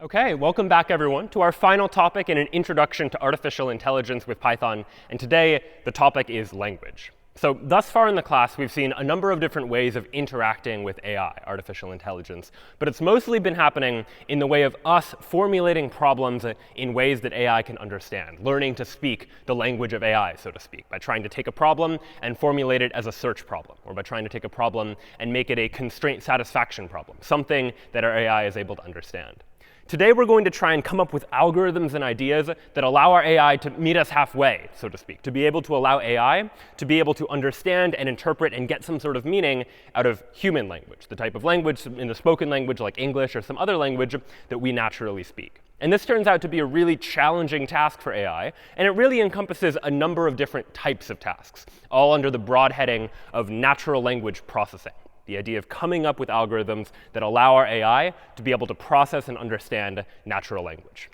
OK, welcome back, everyone, to our final topic in an introduction to artificial intelligence with Python. And today, the topic is language. So thus far in the class, we've seen a number of different ways of interacting with AI, artificial intelligence. But it's mostly been happening in the way of us formulating problems in ways that AI can understand, learning to speak the language of AI, so to speak, by trying to take a problem and formulate it as a search problem, or by trying to take a problem and make it a constraint satisfaction problem, something that our AI is able to understand. Today, we're going to try and come up with algorithms and ideas that allow our AI to meet us halfway, so to speak, to be able to allow AI to be able to understand and interpret and get some sort of meaning out of human language, the type of language in the spoken language like English or some other language that we naturally speak. And this turns out to be a really challenging task for AI, and it really encompasses a number of different types of tasks, all under the broad heading of natural language processing. The idea of coming up with algorithms that allow our AI to be able to process and understand natural language.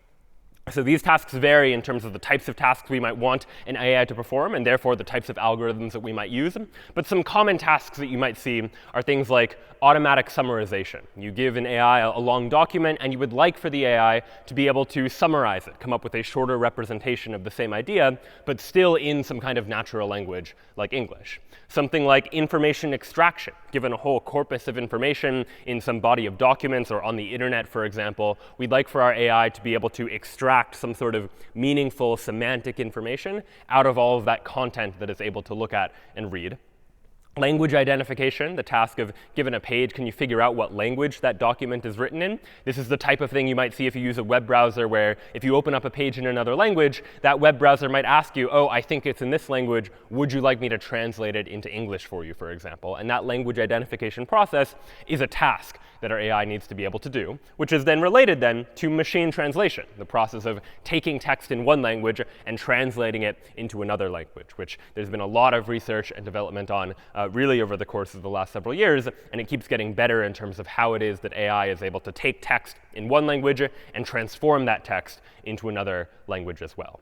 So these tasks vary in terms of the types of tasks we might want an AI to perform, and therefore the types of algorithms that we might use. But some common tasks that you might see are things like automatic summarization. You give an AI a long document, and you would like for the AI to be able to summarize it, come up with a shorter representation of the same idea, but still in some kind of natural language like English. Something like information extraction. Given a whole corpus of information in some body of documents or on the internet, for example, we'd like for our AI to be able to extract some sort of meaningful semantic information out of all of that content that it's able to look at and read. Language identification, the task of, given a page, can you figure out what language that document is written in? This is the type of thing you might see if you use a web browser, where if you open up a page in another language, that web browser might ask you, oh, I think it's in this language. Would you like me to translate it into English for you, for example? And that language identification process is a task that our AI needs to be able to do, which is then related then to machine translation, the process of taking text in one language and translating it into another language, which there's been a lot of research and development on really over the course of the last several years. And it keeps getting better in terms of how it is that AI is able to take text in one language and transform that text into another language as well.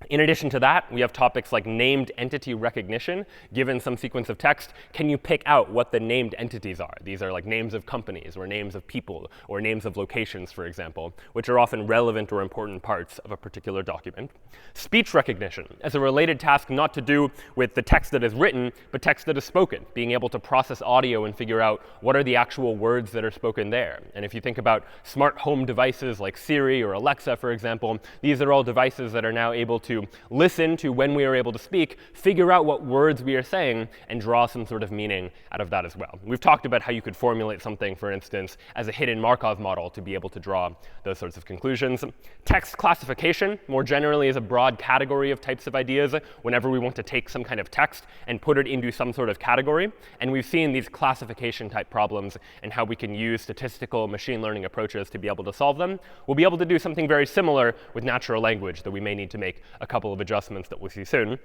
In addition to that, we have topics like named entity recognition. Given some sequence of text, can you pick out what the named entities are? These are like names of companies or names of people or names of locations, for example, which are often relevant or important parts of a particular document. Speech recognition as a related task, not to do with the text that is written, but text that is spoken, being able to process audio and figure out what are the actual words that are spoken there. And if you think about smart home devices like Siri or Alexa, for example, these are all devices that are now able to listen to when we are able to speak, figure out what words we are saying, and draw some sort of meaning out of that as well. We've talked about how you could formulate something, for instance, as a hidden Markov model to be able to draw those sorts of conclusions. Text classification, more generally, is a broad category of types of ideas whenever we want to take some kind of text and put it into some sort of category. And we've seen these classification type problems and how we can use statistical machine learning approaches to be able to solve them. We'll be able to do something very similar with natural language, that we may need to make a couple of adjustments that we'll see soon.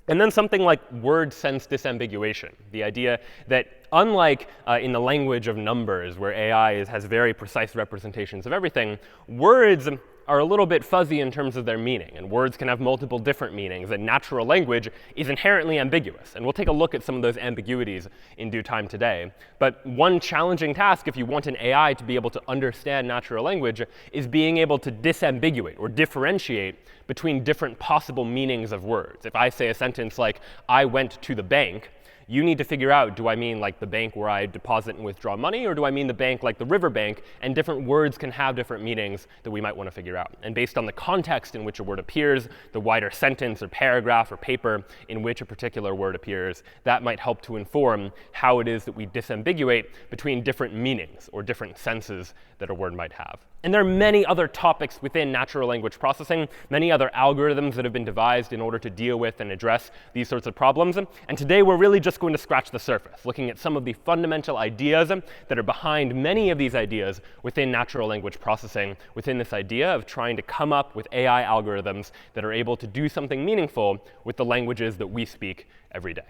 And then something like word sense disambiguation, the idea that unlike in the language of numbers, where AI has very precise representations of everything, words are a little bit fuzzy in terms of their meaning. And words can have multiple different meanings. And natural language is inherently ambiguous. And we'll take a look at some of those ambiguities in due time today. But one challenging task, if you want an AI to be able to understand natural language, is being able to disambiguate or differentiate between different possible meanings of words. If I say a sentence like, I went to the bank, you need to figure out, do I mean like the bank where I deposit and withdraw money, or do I mean the bank like the river bank? And different words can have different meanings that we might want to figure out. And based on the context in which a word appears, the wider sentence or paragraph or paper in which a particular word appears, that might help to inform how it is that we disambiguate between different meanings or different senses that a word might have. And there are many other topics within natural language processing, many other algorithms that have been devised in order to deal with and address these sorts of problems. And today, we're really just going to scratch the surface, looking at some of the fundamental ideas that are behind many of these ideas within natural language processing, within this idea of trying to come up with AI algorithms that are able to do something meaningful with the languages that we speak every day.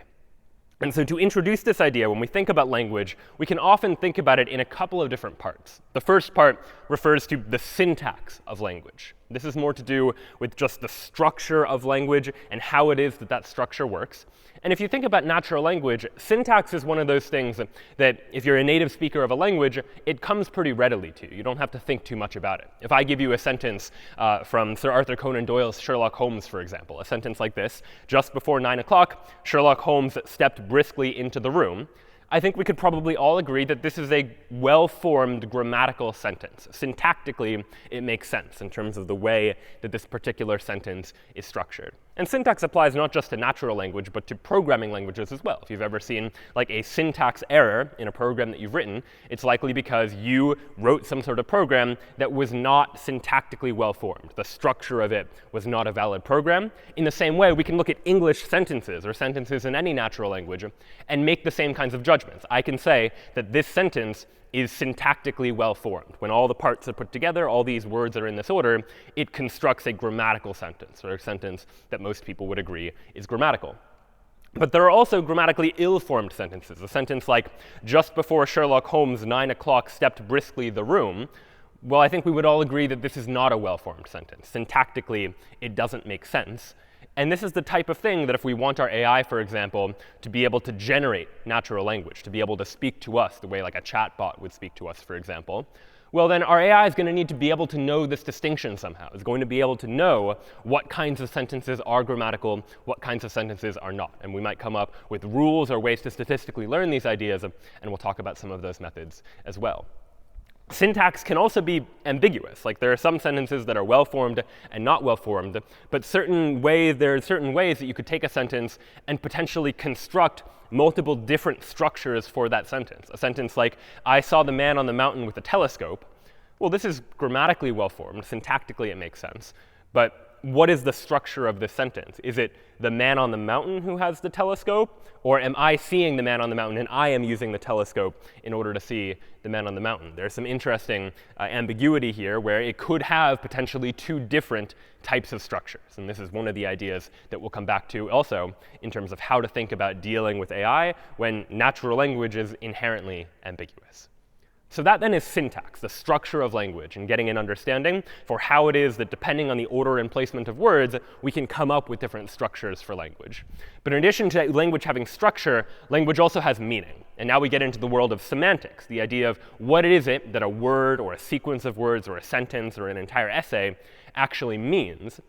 And so to introduce this idea, when we think about language, we can often think about it in a couple of different parts. The first part refers to the syntax of language. This is more to do with just the structure of language and how it is that that structure works. And if you think about natural language, syntax is one of those things that if you're a native speaker of a language, it comes pretty readily to you. You don't have to think too much about it. If I give you a sentence from Sir Arthur Conan Doyle's Sherlock Holmes, for example, a sentence like this: just before 9 o'clock, Sherlock Holmes stepped briskly into the room, I think we could probably all agree that this is a well-formed grammatical sentence. Syntactically, it makes sense in terms of the way that this particular sentence is structured. And syntax applies not just to natural language, but to programming languages as well. If you've ever seen like a syntax error in a program that you've written, it's likely because you wrote some sort of program that was not syntactically well-formed. The structure of it was not a valid program. In the same way, we can look at English sentences or sentences in any natural language and make the same kinds of judgments. I can say that this sentence is syntactically well-formed. When all the parts are put together, all these words are in this order, it constructs a grammatical sentence, or a sentence that most people would agree is grammatical. But there are also grammatically ill-formed sentences. A sentence like, just before Sherlock Holmes, 9 o'clock, stepped briskly the room. Well, I think we would all agree that this is not a well-formed sentence. Syntactically, it doesn't make sense. And this is the type of thing that if we want our AI, for example, to be able to generate natural language, to be able to speak to us the way like a chatbot would speak to us, for example, well, then our AI is going to need to be able to know this distinction somehow. It's going to be able to know what kinds of sentences are grammatical, what kinds of sentences are not. And we might come up with rules or ways to statistically learn these ideas, and we'll talk about some of those methods as well. Syntax can also be ambiguous. Like there are some sentences that are well-formed and not well-formed, but there are certain ways that you could take a sentence and potentially construct multiple different structures for that sentence. A sentence like, I saw the man on the mountain with a telescope. Well, this is grammatically well-formed. Syntactically, it makes sense. But what is the structure of this sentence? Is it the man on the mountain who has the telescope? Or am I seeing the man on the mountain and I am using the telescope in order to see the man on the mountain? There's some interesting ambiguity here where it could have potentially two different types of structures. And this is one of the ideas that we'll come back to also in terms of how to think about dealing with AI when natural language is inherently ambiguous. So that then is syntax, the structure of language, and getting an understanding for how it is that depending on the order and placement of words, we can come up with different structures for language. But in addition to language having structure, language also has meaning. And now we get into the world of semantics, the idea of what is it that a word or a sequence of words or a sentence or an entire essay actually means.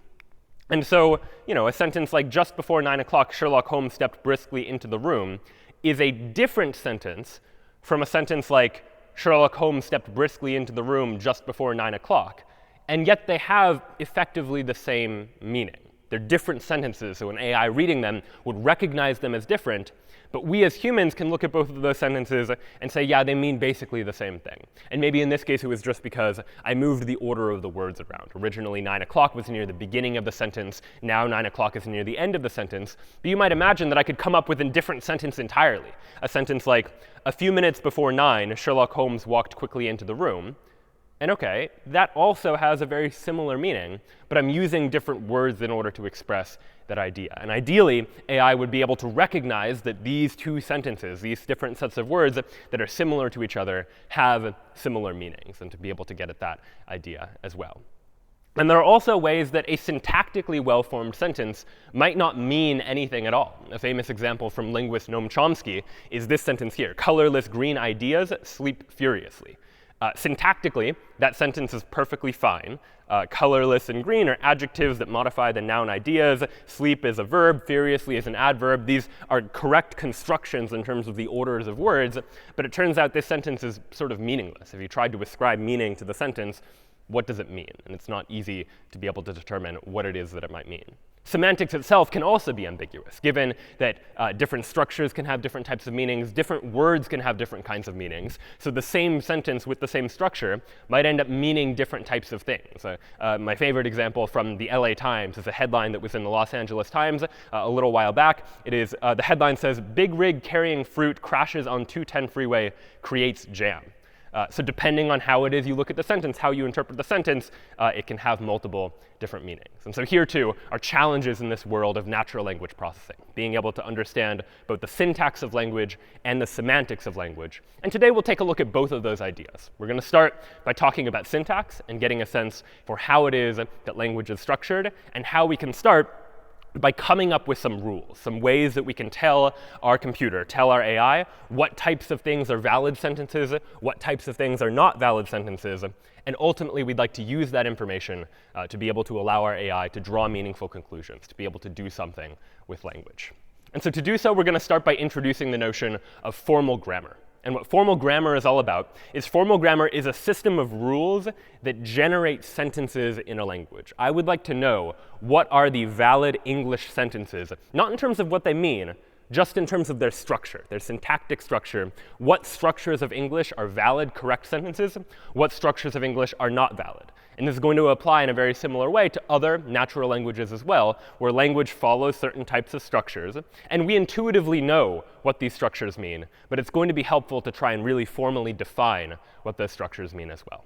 And so, a sentence like, just before 9 o'clock, Sherlock Holmes stepped briskly into the room, is a different sentence from a sentence like, Sherlock Holmes stepped briskly into the room just before 9 o'clock. And yet they have effectively the same meaning. They're different sentences, so an AI reading them would recognize them as different. But we as humans can look at both of those sentences and say, yeah, they mean basically the same thing. And maybe in this case, it was just because I moved the order of the words around. Originally, 9 o'clock was near the beginning of the sentence. Now 9 o'clock is near the end of the sentence. But you might imagine that I could come up with a different sentence entirely. A sentence like, a few minutes before 9, Sherlock Holmes walked quickly into the room. And OK, that also has a very similar meaning, but I'm using different words in order to express that idea. And ideally, AI would be able to recognize that these two sentences, these different sets of words that are similar to each other, have similar meanings, and to be able to get at that idea as well. And there are also ways that a syntactically well-formed sentence might not mean anything at all. A famous example from linguist Noam Chomsky is this sentence here: colorless green ideas sleep furiously. Syntactically, that sentence is perfectly fine. Colorless and green are adjectives that modify the noun ideas. Sleep is a verb. Furiously is an adverb. These are correct constructions in terms of the orders of words. But it turns out this sentence is sort of meaningless. If you tried to ascribe meaning to the sentence, what does it mean? And it's not easy to be able to determine what it is that it might mean. Semantics itself can also be ambiguous, given that different structures can have different types of meanings, different words can have different kinds of meanings. So the same sentence with the same structure might end up meaning different types of things. My favorite example from the LA Times is a headline that was in the Los Angeles Times a little while back. It is, the headline says, "Big rig carrying fruit crashes on 210 freeway, creates jam." So depending on how it is you look at the sentence, how you interpret the sentence, it can have multiple different meanings. And so here, too, are challenges in this world of natural language processing, being able to understand both the syntax of language and the semantics of language. And today, we'll take a look at both of those ideas. We're going to start by talking about syntax and getting a sense for how it is that language is structured, and how we can start by coming up with some rules, some ways that we can tell our computer, tell our AI, what types of things are valid sentences, what types of things are not valid sentences. And ultimately, we'd like to use that information to be able to allow our AI to draw meaningful conclusions, to be able to do something with language. And so to do so, we're going to start by introducing the notion of formal grammar. And what formal grammar is all about is formal grammar is a system of rules that generate sentences in a language. I would like to know what are the valid English sentences, not in terms of what they mean, just in terms of their structure, their syntactic structure. What structures of English are valid, correct sentences? What structures of English are not valid? And this is going to apply in a very similar way to other natural languages as well, where language follows certain types of structures. And we intuitively know what these structures mean, but it's going to be helpful to try and really formally define what those structures mean as well.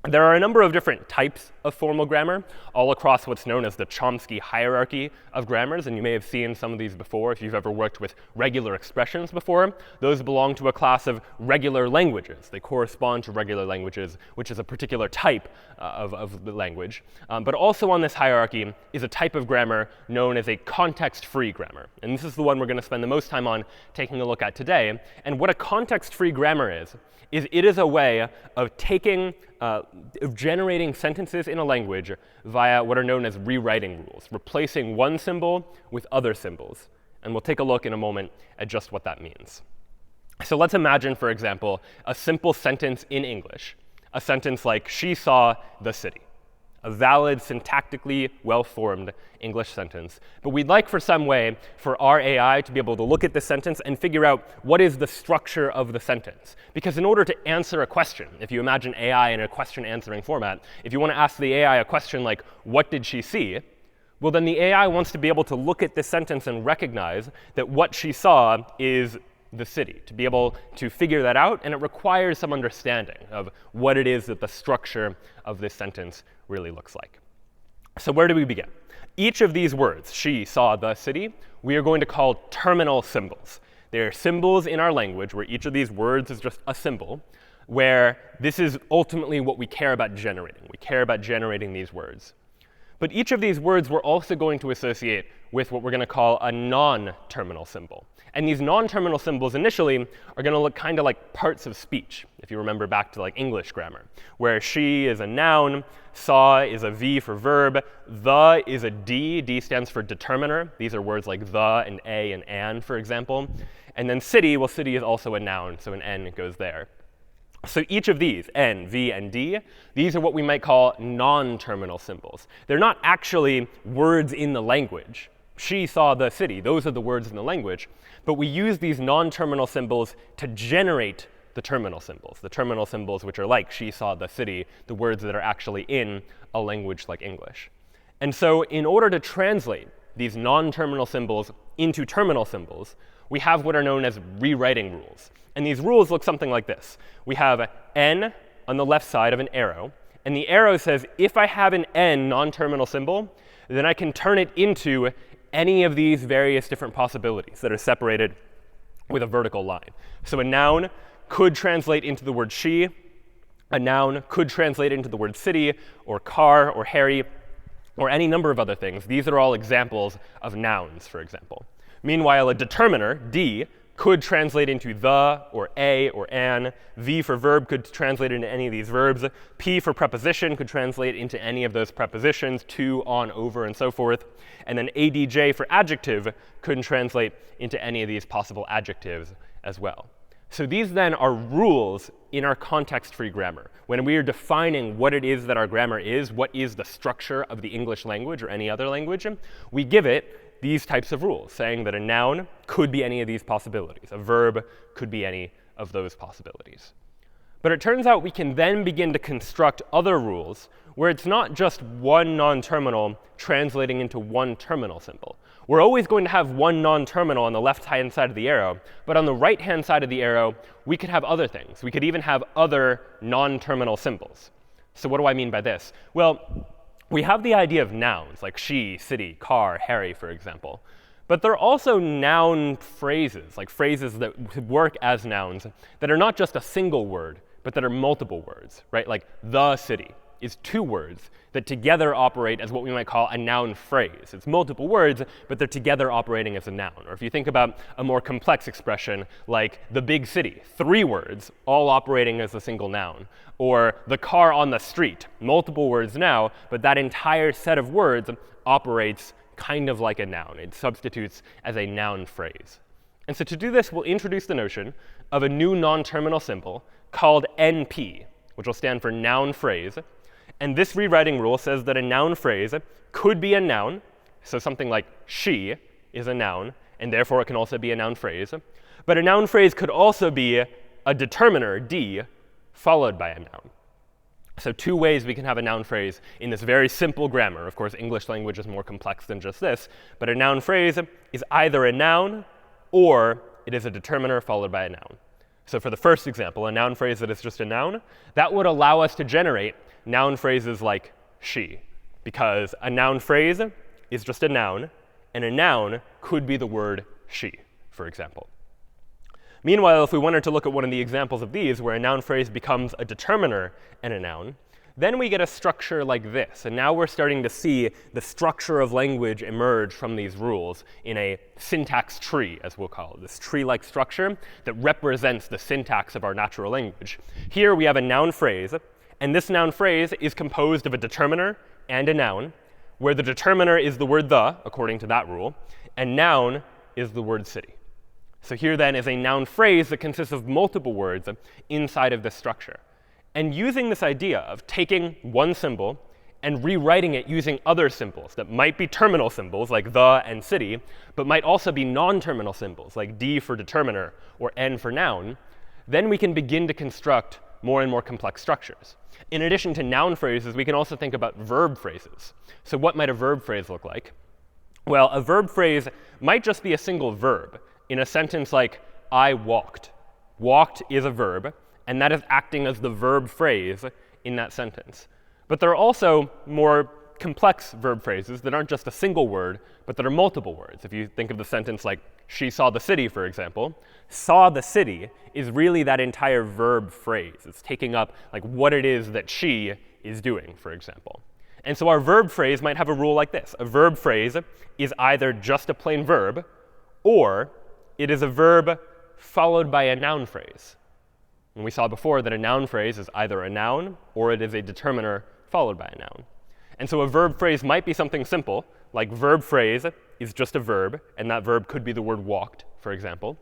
There are a number of different types of formal grammar all across what's known as the Chomsky hierarchy of grammars. And you may have seen some of these before if you've ever worked with regular expressions before. Those belong to a class of regular languages. They correspond to regular languages, which is a particular type of the language. But also on this hierarchy is a type of grammar known as a context-free grammar. And this is the one we're going to spend the most time on taking a look at today. And what a context-free grammar is it is a way of taking, of generating sentences in a language via what are known as rewriting rules, replacing one symbol with other symbols. And we'll take a look in a moment at just what that means. So let's imagine, for example, a simple sentence in English, a sentence like, "She saw the city." A valid, syntactically well-formed English sentence. But we'd like for some way for our AI to be able to look at the sentence and figure out what is the structure of the sentence. Because in order to answer a question, if you imagine AI in a question answering format, if you want to ask the AI a question like, "What did she see?" well, then the AI wants to be able to look at this sentence and recognize that what she saw is the city, to be able to figure that out. And it requires some understanding of what it is that the structure of this sentence really looks like. So where do we begin? Each of these words, "she saw the city," we are going to call terminal symbols. They are symbols in our language where each of these words is just a symbol, where this is ultimately what we care about generating. We care about generating these words. But each of these words we're also going to associate with what we're going to call a non-terminal symbol. And these non-terminal symbols initially are going to look kind of like parts of speech, if you remember back to like English grammar, where "she" is a noun, "saw" is a V for verb, "the" is a D. D stands for determiner. These are words like the and a and an, for example. And then "city," well, "city" is also a noun, so an N goes there. So each of these, N, V, and D, these are what we might call non-terminal symbols. They're not actually words in the language. "She saw the city," those are the words in the language. But we use these non-terminal symbols to generate the terminal symbols which are like "she saw the city," the words that are actually in a language like English. And so in order to translate these non-terminal symbols into terminal symbols, we have what are known as rewriting rules. And these rules look something like this. We have N on the left side of an arrow. And the arrow says, if I have an N non-terminal symbol, then I can turn it into any of these various different possibilities that are separated with a vertical line. So a noun could translate into the word "she." A noun could translate into the word "city," or "car," or "Harry," or any number of other things. These are all examples of nouns, for example. Meanwhile, a determiner, D, could translate into "the," or "a," or "an." V for verb could translate into any of these verbs. P for preposition could translate into any of those prepositions, to, on, over, and so forth. And then ADJ for adjective could translate into any of these possible adjectives as well. So these then are rules in our context-free grammar. When we are defining what it is that our grammar is, what is the structure of the English language or any other language, we give it these types of rules, saying that a noun could be any of these possibilities. A verb could be any of those possibilities. But it turns out we can then begin to construct other rules where it's not just one non-terminal translating into one terminal symbol. We're always going to have one non-terminal on the left-hand side of the arrow, but on the right-hand side of the arrow, we could have other things. We could even have other non-terminal symbols. So what do I mean by this? Well, we have the idea of nouns, like she, city, car, Harry, for example. But there are also noun phrases, like phrases that work as nouns, that are not just a single word, but that are multiple words, right? Like the city is two words that together operate as what we might call a noun phrase. It's multiple words, but they're together operating as a noun. Or if you think about a more complex expression like the big city, three words, all operating as a single noun. Or the car on the street, multiple words now, but that entire set of words operates kind of like a noun. It substitutes as a noun phrase. And so to do this, we'll introduce the notion of a new non-terminal symbol called NP, which will stand for noun phrase. And this rewriting rule says that a noun phrase could be a noun. So something like she is a noun, and therefore it can also be a noun phrase. But a noun phrase could also be a determiner, D, followed by a noun. So two ways we can have a noun phrase in this very simple grammar. Of course, English language is more complex than just this. But a noun phrase is either a noun or it is a determiner followed by a noun. So for the first example, a noun phrase that is just a noun, that would allow us to generate noun phrases like she, because a noun phrase is just a noun, and a noun could be the word she, for example. Meanwhile, if we wanted to look at one of the examples of these, where a noun phrase becomes a determiner and a noun, then we get a structure like this. And now we're starting to see the structure of language emerge from these rules in a syntax tree, as we'll call it, this tree-like structure that represents the syntax of our natural language. Here we have a noun phrase, and this noun phrase is composed of a determiner and a noun, where the determiner is the word the, according to that rule, and noun is the word city. So here then is a noun phrase that consists of multiple words inside of this structure. And using this idea of taking one symbol and rewriting it using other symbols that might be terminal symbols like the and city, but might also be non-terminal symbols like D for determiner or N for noun, then we can begin to construct more and more complex structures. In addition to noun phrases, we can also think about verb phrases. So what might a verb phrase look like? Well, a verb phrase might just be a single verb in a sentence like, I walked. Walked is a verb, and that is acting as the verb phrase in that sentence. But there are also more complex verb phrases that aren't just a single word, but that are multiple words. If you think of the sentence like, she saw the city, for example, saw the city is really that entire verb phrase. It's taking up like what it is that she is doing, for example. And so our verb phrase might have a rule like this. A verb phrase is either just a plain verb, or it is a verb followed by a noun phrase. And we saw before that a noun phrase is either a noun or it is a determiner followed by a noun. And so a verb phrase might be something simple, like verb phrase is just a verb, and that verb could be the word walked, for example.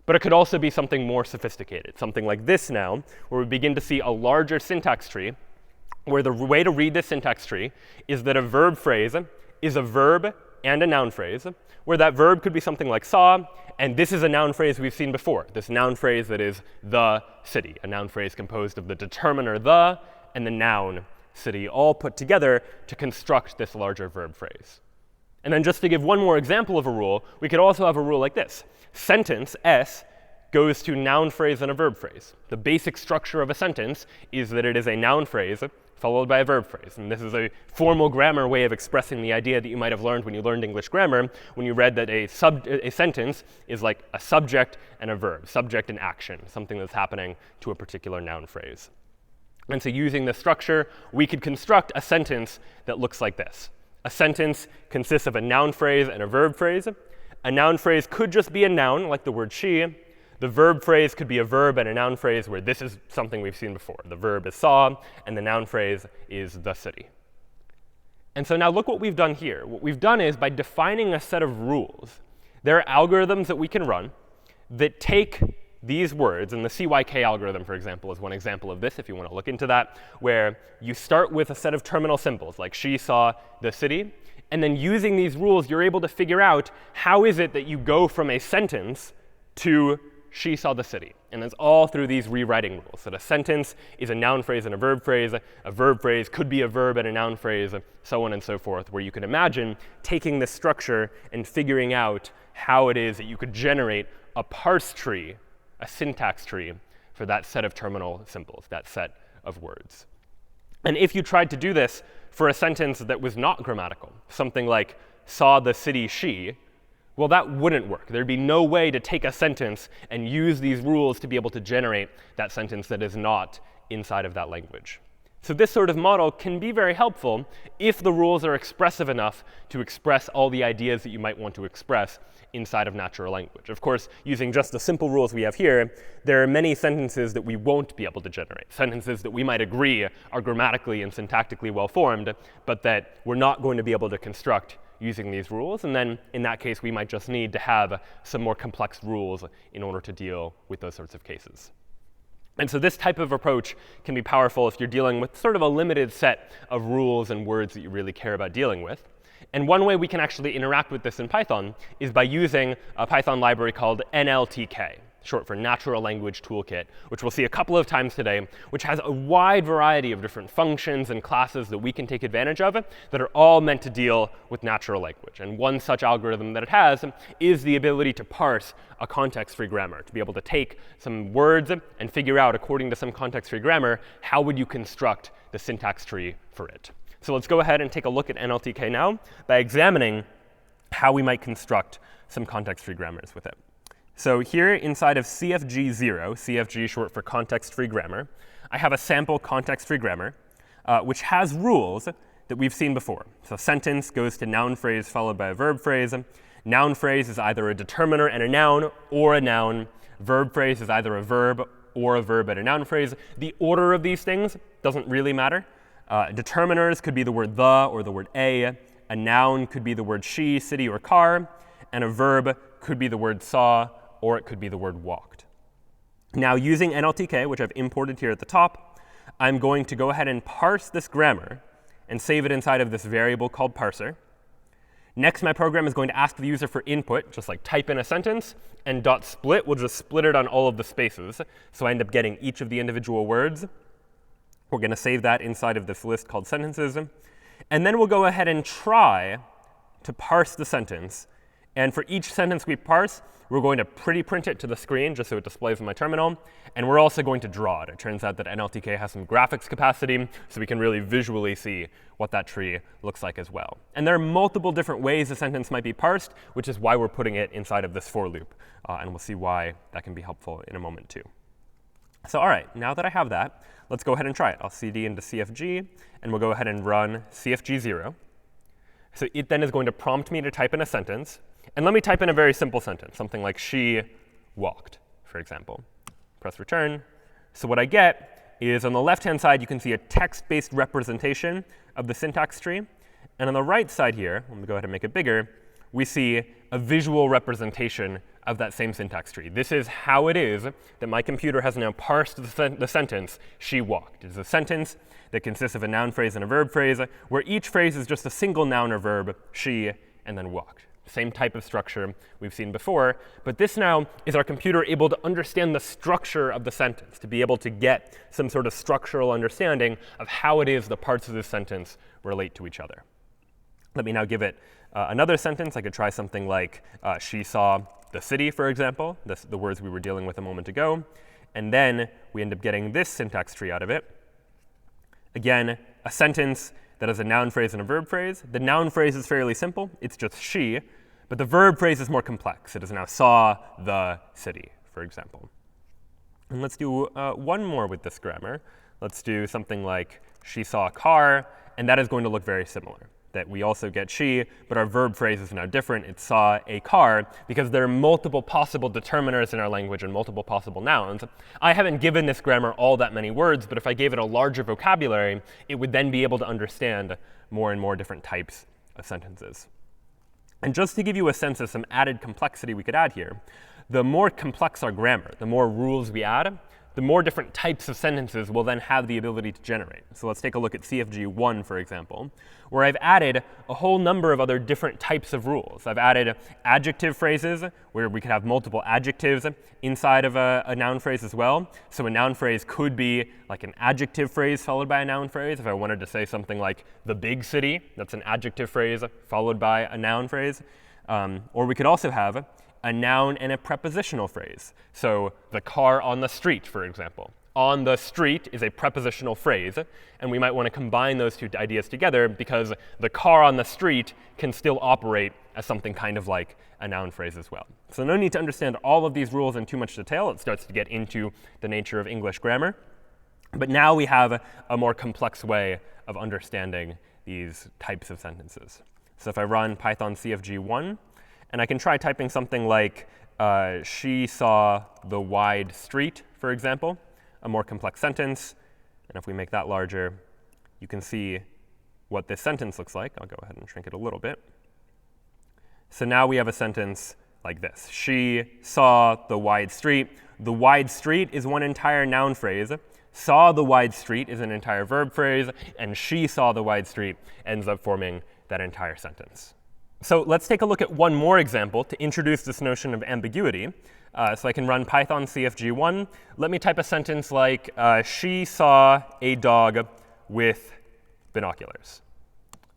But it could also be something more sophisticated, something like this now, where we begin to see a larger syntax tree, where the way to read this syntax tree is that a verb phrase is a verb and a noun phrase, where that verb could be something like saw, and this is a noun phrase we've seen before, this noun phrase that is the city, a noun phrase composed of the determiner the and the noun city, all put together to construct this larger verb phrase. And then just to give one more example of a rule, we could also have a rule like this. Sentence, S, goes to noun phrase and a verb phrase. The basic structure of a sentence is that it is a noun phrase followed by a verb phrase. And this is a formal grammar way of expressing the idea that you might have learned when you learned English grammar, when you read that a sentence is like a subject and a verb, subject and action, something that's happening to a particular noun phrase. And so using this structure, we could construct a sentence that looks like this. A sentence consists of a noun phrase and a verb phrase. A noun phrase could just be a noun, like the word she. The verb phrase could be a verb and a noun phrase where this is something we've seen before. The verb is saw, and the noun phrase is the city. And so now look what we've done here. What we've done is by defining a set of rules, there are algorithms that we can run that take these words, and the CYK algorithm, for example, is one example of this if you want to look into that, where you start with a set of terminal symbols, like she saw the city, and then using these rules, you're able to figure out how is it that you go from a sentence to she saw the city. And it's all through these rewriting rules, that a sentence is a noun phrase and a verb phrase could be a verb and a noun phrase, so on and so forth, where you can imagine taking this structure and figuring out how it is that you could generate a parse tree, a syntax tree, for that set of terminal symbols, that set of words. And if you tried to do this for a sentence that was not grammatical, something like saw the city she, well, that wouldn't work. There'd be no way to take a sentence and use these rules to be able to generate that sentence that is not inside of that language. So this sort of model can be very helpful if the rules are expressive enough to express all the ideas that you might want to express inside of natural language. Of course, using just the simple rules we have here, there are many sentences that we won't be able to generate, sentences that we might agree are grammatically and syntactically well-formed, but that we're not going to be able to construct using these rules. And then in that case, we might just need to have some more complex rules in order to deal with those sorts of cases. And so this type of approach can be powerful if you're dealing with sort of a limited set of rules and words that you really care about dealing with. And one way we can actually interact with this in Python is by using a Python library called NLTK, short for Natural Language Toolkit, which we'll see a couple of times today, which has a wide variety of different functions and classes that we can take advantage of that are all meant to deal with natural language. And one such algorithm that it has is the ability to parse a context-free grammar, to be able to take some words and figure out, according to some context-free grammar, how would you construct the syntax tree for it. So let's go ahead and take a look at NLTK now by examining how we might construct some context-free grammars with it. So here inside of CFG0, CFG short for context-free grammar, I have a sample context-free grammar, which has rules that we've seen before. So sentence goes to noun phrase followed by a verb phrase. Noun phrase is either a determiner and a noun or a noun. Verb phrase is either a verb or a verb and a noun phrase. The order of these things doesn't really matter. Determiners could be the word the or the word a. A noun could be the word she, city, or car. And a verb could be the word saw, or it could be the word walked. Now, using NLTK, which I've imported here at the top, I'm going to go ahead and parse this grammar and save it inside of this variable called parser. Next, my program is going to ask the user for input, just like type in a sentence, and .split will just split it on all of the spaces. So I end up getting each of the individual words. We're going to save that inside of this list called sentences. And then we'll go ahead and try to parse the sentence. And for each sentence we parse, we're going to pretty print it to the screen just so it displays in my terminal. And we're also going to draw it. It turns out that NLTK has some graphics capacity, so we can really visually see what that tree looks like as well. And there are multiple different ways a sentence might be parsed, which is why we're putting it inside of this for loop. And we'll see why that can be helpful in a moment too. So all right, now that I have that, let's go ahead and try it. I'll cd into CFG, and we'll go ahead and run CFG0. So it then is going to prompt me to type in a sentence. And let me type in a very simple sentence, something like she walked, for example. Press return. So what I get is on the left-hand side, you can see a text-based representation of the syntax tree. And on the right side here, let me go ahead and make it bigger, we see a visual representation of that same syntax tree. This is how it is that my computer has now parsed the sentence, she walked. It is a sentence that consists of a noun phrase and a verb phrase, where each phrase is just a single noun or verb, she, and then walked. Same type of structure we've seen before. But this now is our computer able to understand the structure of the sentence, to be able to get some sort of structural understanding of how it is the parts of this sentence relate to each other. Let me now give it another sentence. I could try something like she saw the city, for example, the words we were dealing with a moment ago. And then we end up getting this syntax tree out of it. Again, a sentence that has a noun phrase and a verb phrase. The noun phrase is fairly simple. It's just she. But the verb phrase is more complex. It is now saw the city, for example. And let's do one more with this grammar. Let's do something like she saw a car. And that is going to look very similar. That we also get she, but our verb phrase is now different. It saw a car, because there are multiple possible determiners in our language and multiple possible nouns. I haven't given this grammar all that many words, but if I gave it a larger vocabulary, it would then be able to understand more and more different types of sentences. And just to give you a sense of some added complexity we could add here, the more complex our grammar, the more rules we add, the more different types of sentences we'll then have the ability to generate. So let's take a look at CFG1, for example, where I've added a whole number of other different types of rules. I've added adjective phrases, where we could have multiple adjectives inside of a noun phrase as well. So a noun phrase could be like an adjective phrase followed by a noun phrase. If I wanted to say something like the big city, that's an adjective phrase followed by a noun phrase. Or we could also have a noun and a prepositional phrase. So the car on the street, for example. On the street is a prepositional phrase, and we might want to combine those two ideas together because the car on the street can still operate as something kind of like a noun phrase as well. So no need to understand all of these rules in too much detail. It starts to get into the nature of English grammar. But now we have a more complex way of understanding these types of sentences. So if I run Python CFG1, and I can try typing something like, she saw the wide street, for example, a more complex sentence. And if we make that larger, you can see what this sentence looks like. I'll go ahead and shrink it a little bit. So now we have a sentence like this. She saw the wide street. The wide street is one entire noun phrase. Saw the wide street is an entire verb phrase. And she saw the wide street ends up forming that entire sentence. So let's take a look at one more example to introduce this notion of ambiguity. So I can run Python CFG1. Let me type a sentence like, she saw a dog with binoculars.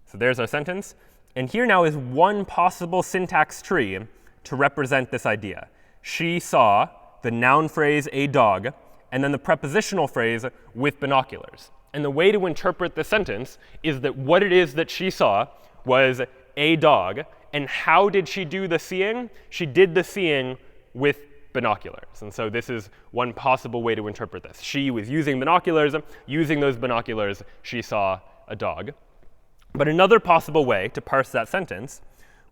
So there's our sentence. And here now is one possible syntax tree to represent this idea. She saw the noun phrase a dog, and then the prepositional phrase with binoculars. And the way to interpret the sentence is that what it is that she saw was a dog. And how did she do the seeing? She did the seeing with binoculars. And so this is one possible way to interpret this. She was using binoculars. Using those binoculars, she saw a dog. But another possible way to parse that sentence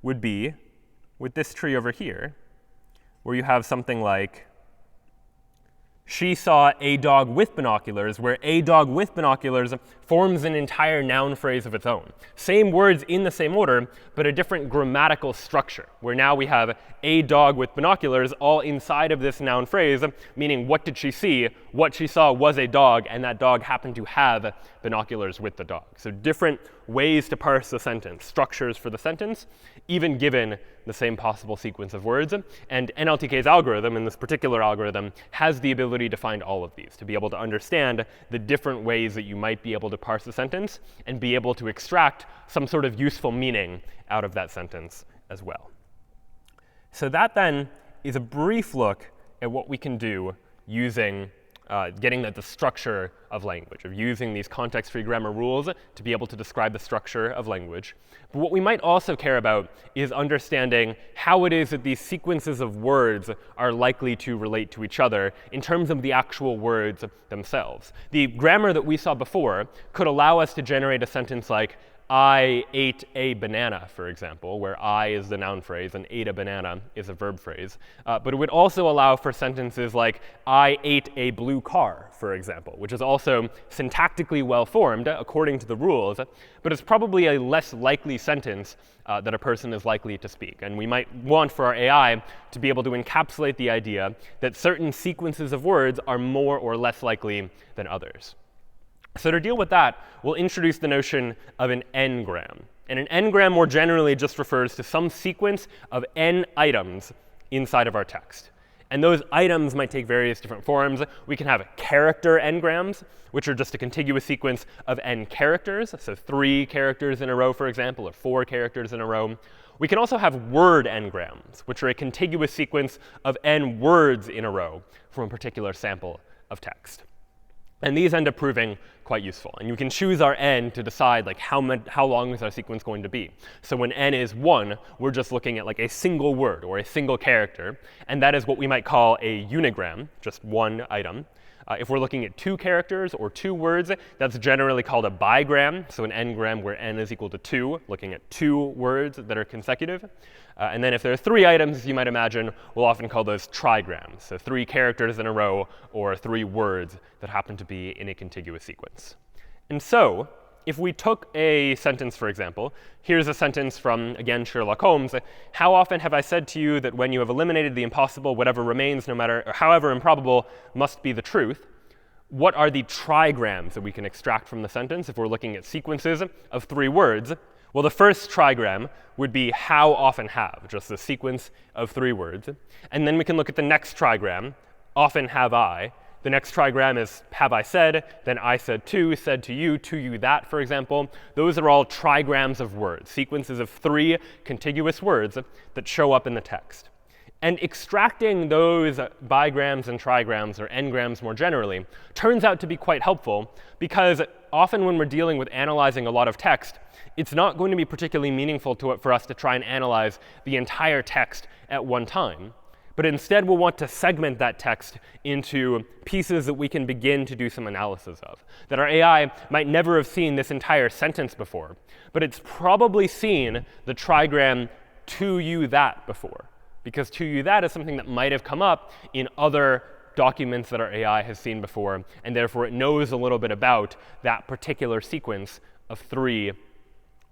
would be with this tree over here, where you have something like, she saw a dog with binoculars, where a dog with binoculars forms an entire noun phrase of its own. Same words in the same order, but a different grammatical structure, where now we have a dog with binoculars all inside of this noun phrase, meaning what did she see? What she saw was a dog, and that dog happened to have binoculars with the dog. So different ways to parse the sentence, structures for the sentence, even given the same possible sequence of words. And NLTK's algorithm, in this particular algorithm, has the ability to find all of these, to be able to understand the different ways that you might be able to parse a sentence and be able to extract some sort of useful meaning out of that sentence as well. So that then is a brief look at what we can do using getting at the structure of language, of using these context-free grammar rules to be able to describe the structure of language. But what we might also care about is understanding how it is that these sequences of words are likely to relate to each other in terms of the actual words themselves. The grammar that we saw before could allow us to generate a sentence like, I ate a banana, for example, where I is the noun phrase and ate a banana is a verb phrase. But it would also allow for sentences like, I ate a blue car, for example, which is also syntactically well-formed according to the rules, but it's probably a less likely sentence that a person is likely to speak. And we might want for our AI to be able to encapsulate the idea that certain sequences of words are more or less likely than others. So to deal with that, we'll introduce the notion of an n-gram. And an n-gram more generally just refers to some sequence of n items inside of our text. And those items might take various different forms. We can have character n-grams, which are just a contiguous sequence of n characters, so 3 characters in a row, for example, or 4 characters in a row. We can also have word n-grams, which are a contiguous sequence of n words in a row from a particular sample of text. And these end up proving quite useful. And you can choose our n to decide like how long is our sequence going to be. So when n is 1, we're just looking at like a single word or a single character. And that is what we might call a unigram, just one item. If we're looking at 2 characters or 2 words, that's generally called a bigram. So an n-gram where n is equal to 2, looking at 2 words that are consecutive. And then if there are 3 items, you might imagine, we'll often call those trigrams. So 3 characters in a row or 3 words that happen to be in a contiguous sequence. And so if we took a sentence, for example, here's a sentence from, again, Sherlock Holmes. How often have I said to you that when you have eliminated the impossible, whatever remains, no matter or however improbable, must be the truth? What are the trigrams that we can extract from the sentence if we're looking at sequences of 3 words? Well, the first trigram would be how often have, just a sequence of 3 words. And then we can look at the next trigram, often have I. The next trigram is have I said, then I said to you that, for example. Those are all trigrams of words, sequences of 3 contiguous words that show up in the text. And extracting those bigrams and trigrams, or n-grams more generally, turns out to be quite helpful because often when we're dealing with analyzing a lot of text, it's not going to be particularly meaningful for us to try and analyze the entire text at one time. But instead, we'll want to segment that text into pieces that we can begin to do some analysis of. That our AI might never have seen this entire sentence before, but it's probably seen the trigram to you that before. Because to you that is something that might have come up in other documents that our AI has seen before, and therefore it knows a little bit about that particular sequence of 3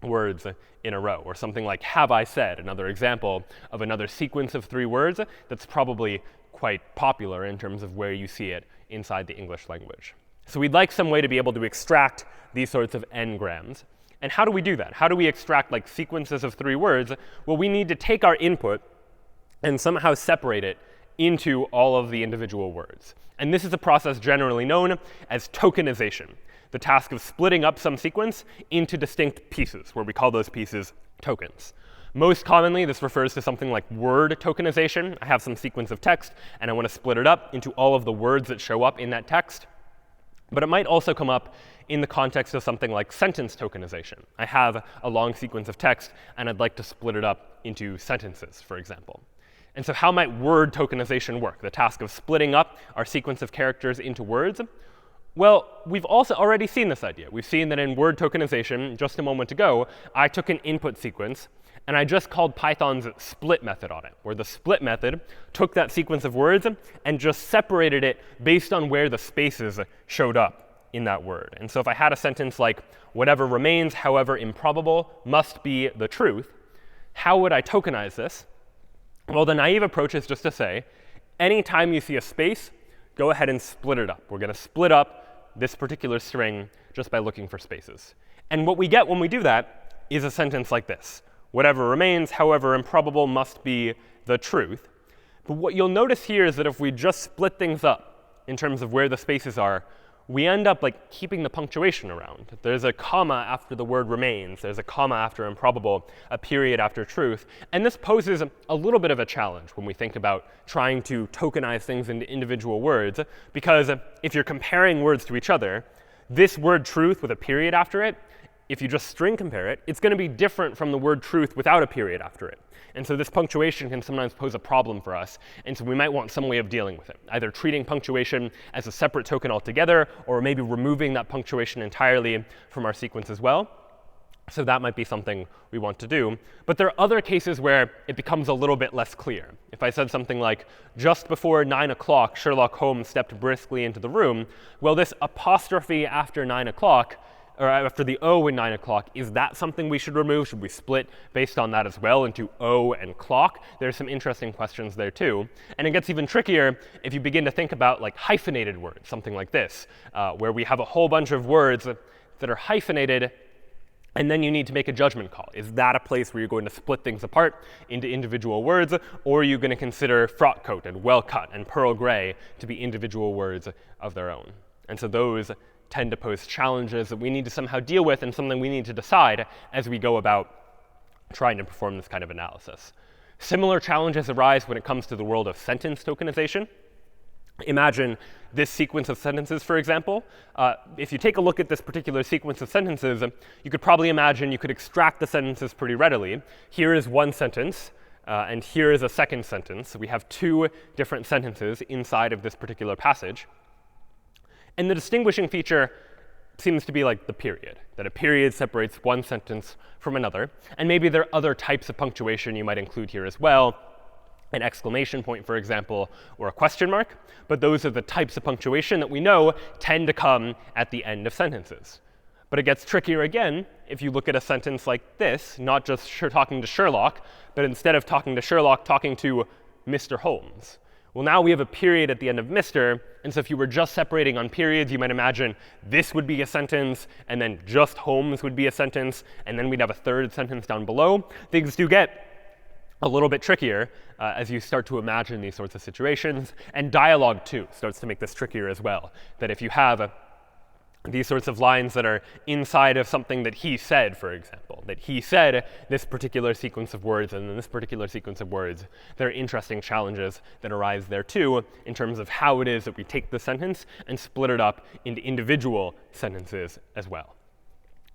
words in a row, or something like have I said, another example of another sequence of 3 words that's probably quite popular in terms of where you see it inside the English language. So we'd like some way to be able to extract these sorts of n-grams. And how do we do that? How do we extract like sequences of 3 words? Well, we need to take our input and somehow separate it into all of the individual words. And this is a process generally known as tokenization, the task of splitting up some sequence into distinct pieces, where we call those pieces tokens. Most commonly, this refers to something like word tokenization. I have some sequence of text, and I want to split it up into all of the words that show up in that text. But it might also come up in the context of something like sentence tokenization. I have a long sequence of text, and I'd like to split it up into sentences, for example. And so how might word tokenization work, the task of splitting up our sequence of characters into words? Well, we've also already seen this idea. We've seen that in word tokenization, just a moment ago, I took an input sequence, and I just called Python's split method on it, where the split method took that sequence of words and just separated it based on where the spaces showed up in that word. And so if I had a sentence like, whatever remains, however improbable, must be the truth, how would I tokenize this? Well, the naive approach is just to say, anytime you see a space, go ahead and split it up. We're going to split up this particular string just by looking for spaces. And what we get when we do that is a sentence like this. Whatever remains, however improbable, must be the truth. But what you'll notice here is that if we just split things up in terms of where the spaces are, we end up like keeping the punctuation around. There's a comma after the word remains. There's a comma after improbable, a period after truth. And this poses a little bit of a challenge when we think about trying to tokenize things into individual words, because if you're comparing words to each other, this word truth with a period after it, if you just string compare it, it's going to be different from the word truth without a period after it. And so this punctuation can sometimes pose a problem for us. And so we might want some way of dealing with it, either treating punctuation as a separate token altogether, or maybe removing that punctuation entirely from our sequence as well. So that might be something we want to do. But there are other cases where it becomes a little bit less clear. If I said something like, just before 9 o'clock, Sherlock Holmes stepped briskly into the room, well, this apostrophe after 9 o'clock, or after the O in 9 o'clock, is that something we should remove? Should we split based on that as well into O and clock? There's some interesting questions there too. And it gets even trickier if you begin to think about like hyphenated words, something like this, where we have a whole bunch of words that are hyphenated, and then you need to make a judgment call. Is that a place where you're going to split things apart into individual words, or are you going to consider frock coat and well cut and pearl gray to be individual words of their own? And so those tend to pose challenges that we need to somehow deal with, and something we need to decide as we go about trying to perform this kind of analysis. Similar challenges arise when it comes to the world of sentence tokenization. Imagine this sequence of sentences, for example. If you take a look at this particular sequence of sentences, you could probably imagine you could extract the sentences pretty readily. Here is one sentence, and here is a second sentence. So we have 2 different sentences inside of this particular passage. And the distinguishing feature seems to be like the period, that a period separates one sentence from another. And maybe there are other types of punctuation you might include here as well, an exclamation point, for example, or a question mark. But those are the types of punctuation that we know tend to come at the end of sentences. But it gets trickier again if you look at a sentence like this, not just talking to Sherlock, but instead of talking to Sherlock, talking to Mr. Holmes. Well, now we have a period at the end of Mr. And so if you were just separating on periods, you might imagine this would be a sentence, and then just Holmes would be a sentence, and then we'd have a third sentence down below. Things do get a little bit trickier as you start to imagine these sorts of situations. And dialogue, too, starts to make this trickier as well. That if you have these sorts of lines that are inside of something that he said, for example, that he said this particular sequence of words and then this particular sequence of words, there are interesting challenges that arise there, too, in terms of how it is that we take the sentence and split it up into individual sentences as well.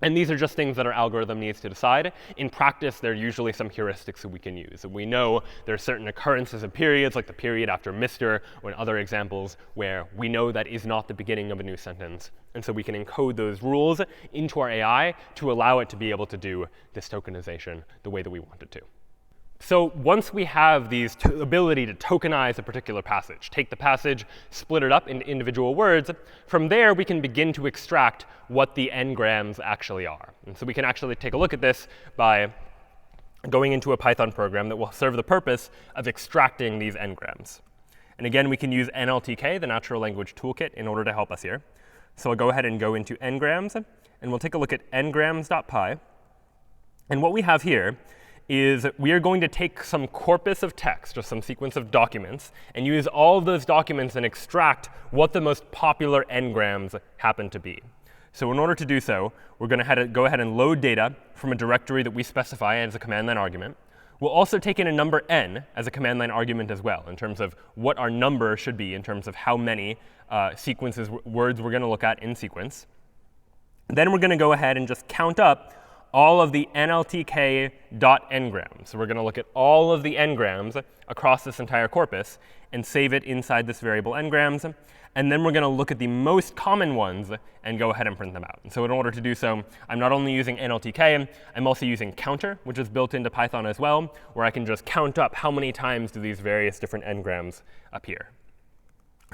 And these are just things that our algorithm needs to decide. In practice, there are usually some heuristics that we can use. And we know there are certain occurrences of periods, like the period after Mr., or in other examples, where we know that is not the beginning of a new sentence. And so we can encode those rules into our AI to allow it to be able to do this tokenization the way that we want it to. So once we have these ability to tokenize a particular passage, take the passage, split it up into individual words, from there we can begin to extract what the n-grams actually are. And so we can actually take a look at this by going into a Python program that will serve the purpose of extracting these n-grams. And again, we can use NLTK, the Natural Language Toolkit, in order to help us here. So I'll go ahead and go into n-grams, and we'll take a look at ngrams.py. And what we have here is we are going to take some corpus of text, or some sequence of documents, and use all of those documents and extract what the most popular n-grams happen to be. So in order to do so, we're going to go ahead and load data from a directory that we specify as a command line argument. We'll also take in a number n as a command line argument as well, in terms of what our number should be, in terms of how many words we're going to look at in sequence. Then we're going to go ahead and just count up all of the nltk.ngrams. So we're going to look at all of the n-grams across this entire corpus and save it inside this variable n-grams. And then we're going to look at the most common ones and go ahead and print them out. And so in order to do so, I'm not only using NLTK, I'm also using counter, which is built into Python as well, where I can just count up how many times do these various different n-grams appear.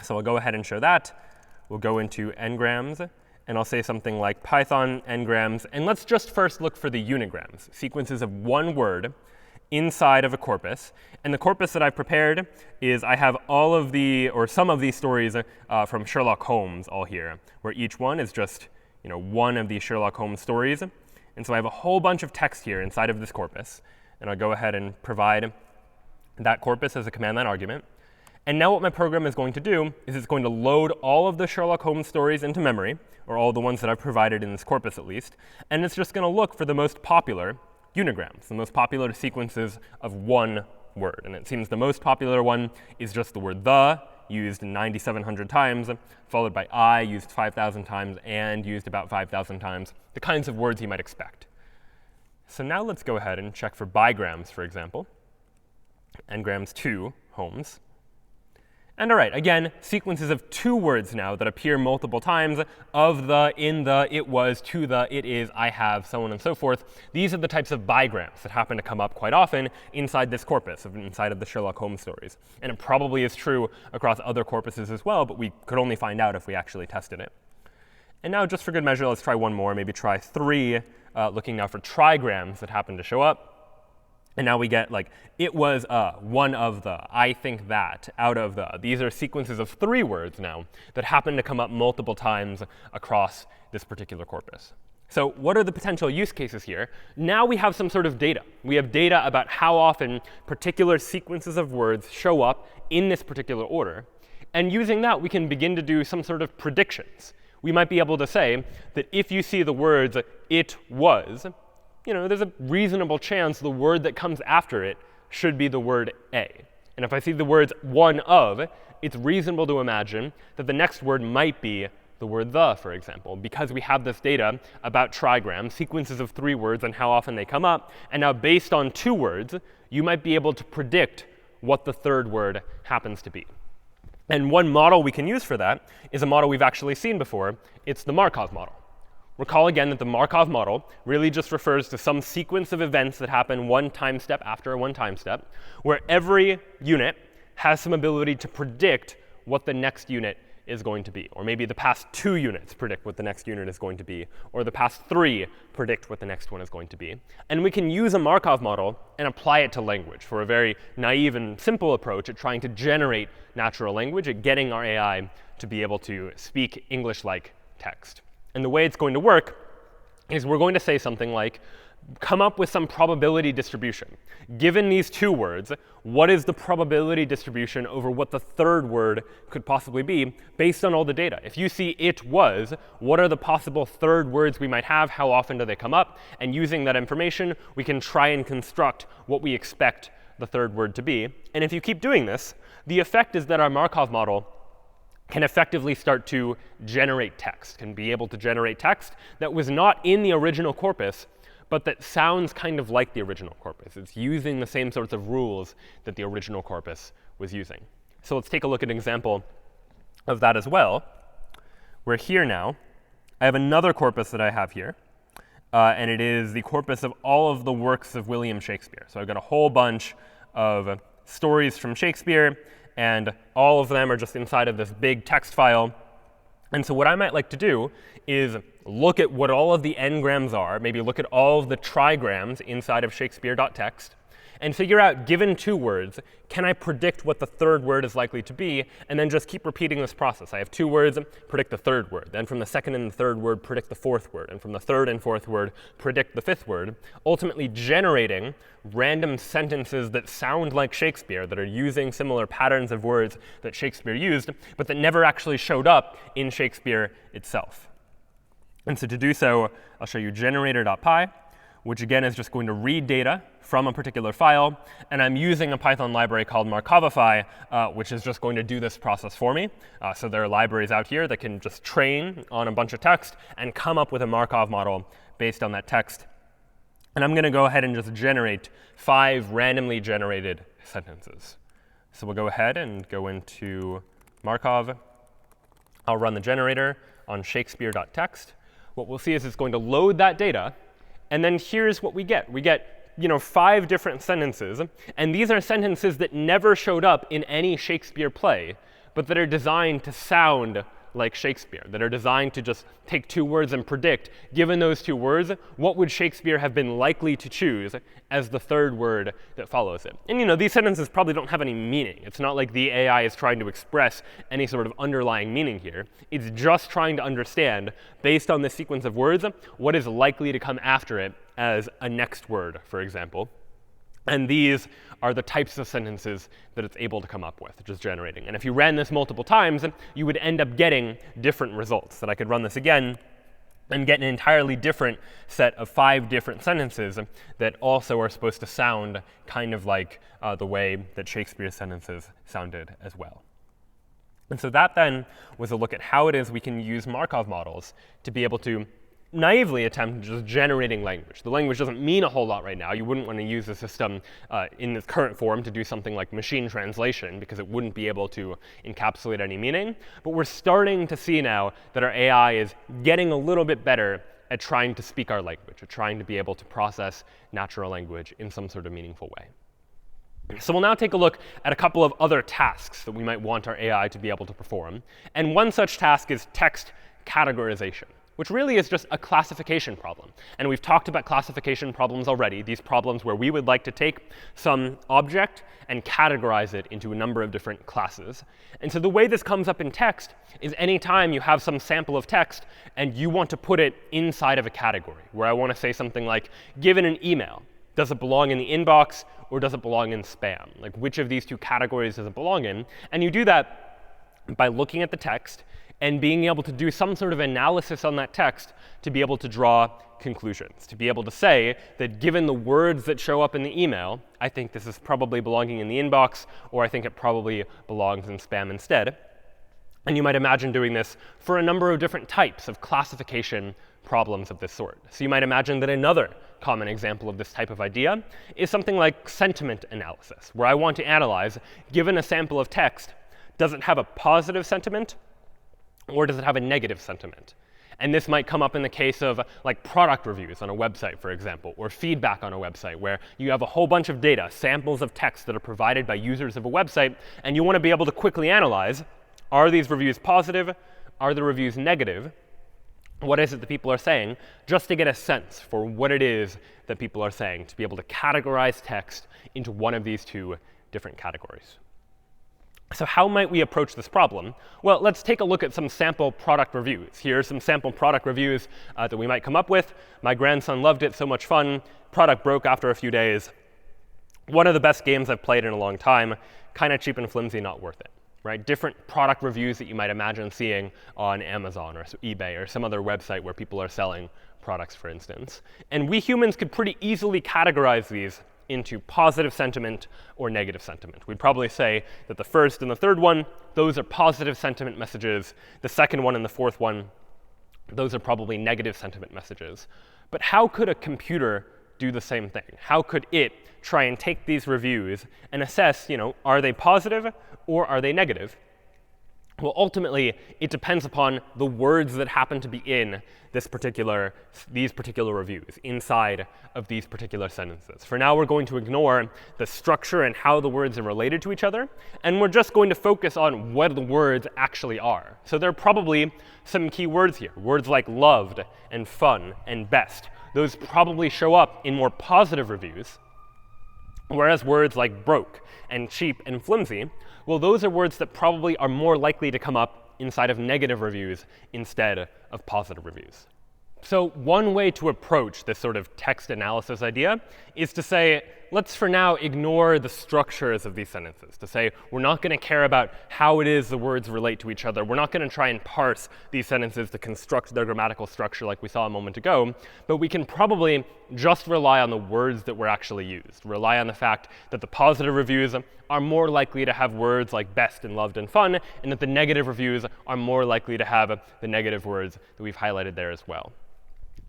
So I'll go ahead and show that. We'll go into n-grams. And I'll say something like Python n-grams. And let's just first look for the unigrams, sequences of one word inside of a corpus. And the corpus that I've prepared is I have all of the, or some of these stories from Sherlock Holmes all here, where each one is just one of these Sherlock Holmes stories. And so I have a whole bunch of text here inside of this corpus. And I'll go ahead and provide that corpus as a command line argument. And now what my program is going to do is it's going to load all of the Sherlock Holmes stories into memory, or all the ones that I've provided in this corpus at least. And it's just going to look for the most popular unigrams, the most popular sequences of one word. And it seems the most popular one is just the word the, used 9,700 times, followed by I, used 5,000 times, and used about 5,000 times, the kinds of words you might expect. So now let's go ahead and check for bigrams, for example. Ngrams 2, Holmes. And all right, again, sequences of two words now that appear multiple times, of the, in the, it was, to the, it is, I have, so on and so forth. These are the types of bigrams that happen to come up quite often inside this corpus, inside of the Sherlock Holmes stories. And it probably is true across other corpuses as well, but we could only find out if we actually tested it. And now, just for good measure, let's try one more, maybe try 3, looking now for trigrams that happen to show up. And now we get like, it was one of the, I think that, out of the. These are sequences of 3 words now that happen to come up multiple times across this particular corpus. So what are the potential use cases here? Now we have some sort of data. We have data about how often particular sequences of words show up in this particular order. And using that, we can begin to do some sort of predictions. We might be able to say that if you see the words it was, there's a reasonable chance the word that comes after it should be the word a. And if I see the words one of, it's reasonable to imagine that the next word might be the word the, for example, because we have this data about trigrams, sequences of 3 words, and how often they come up. And now based on 2 words, you might be able to predict what the third word happens to be. And one model we can use for that is a model we've actually seen before. It's the Markov model. Recall again that the Markov model really just refers to some sequence of events that happen one time step after one time step, where every unit has some ability to predict what the next unit is going to be. Or maybe the past 2 units predict what the next unit is going to be. Or the past 3 predict what the next one is going to be. And we can use a Markov model and apply it to language for a very naive and simple approach at trying to generate natural language, at getting our AI to be able to speak English-like text. And the way it's going to work is we're going to say something like, come up with some probability distribution. Given these 2 words, what is the probability distribution over what the third word could possibly be based on all the data? If you see it was, what are the possible third words we might have? How often do they come up? And using that information, we can try and construct what we expect the third word to be. And if you keep doing this, the effect is that our Markov model can effectively start to generate text, can be able to generate text that was not in the original corpus, but that sounds kind of like the original corpus. It's using the same sorts of rules that the original corpus was using. So let's take a look at an example of that as well. We're here now. I have another corpus that I have here. And it is the corpus of all of the works of William Shakespeare. So I've got a whole bunch of stories from Shakespeare. And all of them are just inside of this big text file. And so what I might like to do is look at what all of the n-grams are, maybe look at all of the trigrams inside of Shakespeare.txt, and figure out, given 2 words, can I predict what the third word is likely to be, and then just keep repeating this process. I have 2 words, predict the third word. Then from the second and the third word, predict the fourth word. And from the third and fourth word, predict the fifth word, ultimately generating random sentences that sound like Shakespeare, that are using similar patterns of words that Shakespeare used, but that never actually showed up in Shakespeare itself. And so to do so, I'll show you generator.py, which again is just going to read data from a particular file. And I'm using a Python library called Markovify, which is just going to do this process for me. So there are libraries out here that can just train on a bunch of text and come up with a Markov model based on that text. And I'm going to go ahead and just generate 5 randomly generated sentences. So we'll go ahead and go into Markov. I'll run the generator on Shakespeare.txt. What we'll see is it's going to load that data. And then here's what we get. We get 5 different sentences. And these are sentences that never showed up in any Shakespeare play, but that are designed to sound like Shakespeare, that are designed to just take 2 words and predict, given those 2 words, what would Shakespeare have been likely to choose as the third word that follows it. And these sentences probably don't have any meaning. It's not like the AI is trying to express any sort of underlying meaning here. It's just trying to understand, based on this sequence of words, what is likely to come after it as a next word, for example. And these are the types of sentences that it's able to come up with, just generating. And if you ran this multiple times, you would end up getting different results. That I could run this again and get an entirely different set of 5 different sentences that also are supposed to sound kind of like the way that Shakespeare's sentences sounded as well. And so that then was a look at how it is we can use Markov models to be able to naively attempt just generating language. The language doesn't mean a whole lot right now. You wouldn't want to use the system in its current form to do something like machine translation, because it wouldn't be able to encapsulate any meaning. But we're starting to see now that our AI is getting a little bit better at trying to speak our language, at trying to be able to process natural language in some sort of meaningful way. So we'll now take a look at a couple of other tasks that we might want our AI to be able to perform. And one such task is text categorization, which really is just a classification problem. And we've talked about classification problems already, these problems where we would like to take some object and categorize it into a number of different classes. And so the way this comes up in text is anytime you have some sample of text and you want to put it inside of a category, where I want to say something like, given an email, does it belong in the inbox or does it belong in spam? Like, which of these 2 categories does it belong in? And you do that by looking at the text and being able to do some sort of analysis on that text to be able to draw conclusions, to be able to say that given the words that show up in the email, I think this is probably belonging in the inbox, or I think it probably belongs in spam instead. And you might imagine doing this for a number of different types of classification problems of this sort. So you might imagine that another common example of this type of idea is something like sentiment analysis, where I want to analyze, given a sample of text, does it have a positive sentiment or does it have a negative sentiment? And this might come up in the case of like product reviews on a website, for example, or feedback on a website, where you have a whole bunch of data, samples of text that are provided by users of a website, and you want to be able to quickly analyze, Are these reviews positive? Are the reviews negative? What is it that people are saying? Just to get a sense for what it is that people are saying, to be able to categorize text into one of these two different categories. So how might we approach this problem? Well, let's take a look at some sample product reviews. Here are some sample product reviews that we might come up with. My grandson loved it, so much fun. Product broke after a few days. One of the best games I've played in a long time. Kind of cheap and flimsy, not worth it. Right? Different product reviews that you might imagine seeing on Amazon or eBay or some other website where people are selling products, for instance. And we humans could pretty easily categorize these into positive sentiment or negative sentiment. We'd probably say that the first and the third one, those are positive sentiment messages. The second one and the fourth one, those are probably negative sentiment messages. But how could a computer do the same thing? How could it try and take these reviews and assess, are they positive or are they negative? Well, ultimately, it depends upon the words that happen to be in these particular reviews, inside of these particular sentences. For now, we're going to ignore the structure and how the words are related to each other, and we're just going to focus on what the words actually are. So there are probably some key words here, words like loved and fun and best. Those probably show up in more positive reviews, whereas words like broke and cheap and flimsy, well, those are words that probably are more likely to come up inside of negative reviews instead of positive reviews. So one way to approach this sort of text analysis idea is to say, let's for now ignore the structures of these sentences, to say we're not going to care about how it is the words relate to each other. We're not going to try and parse these sentences to construct their grammatical structure like we saw a moment ago, but we can probably just rely on the words that were actually used, rely on the fact that the positive reviews are more likely to have words like best and loved and fun, and that the negative reviews are more likely to have the negative words that we've highlighted there as well.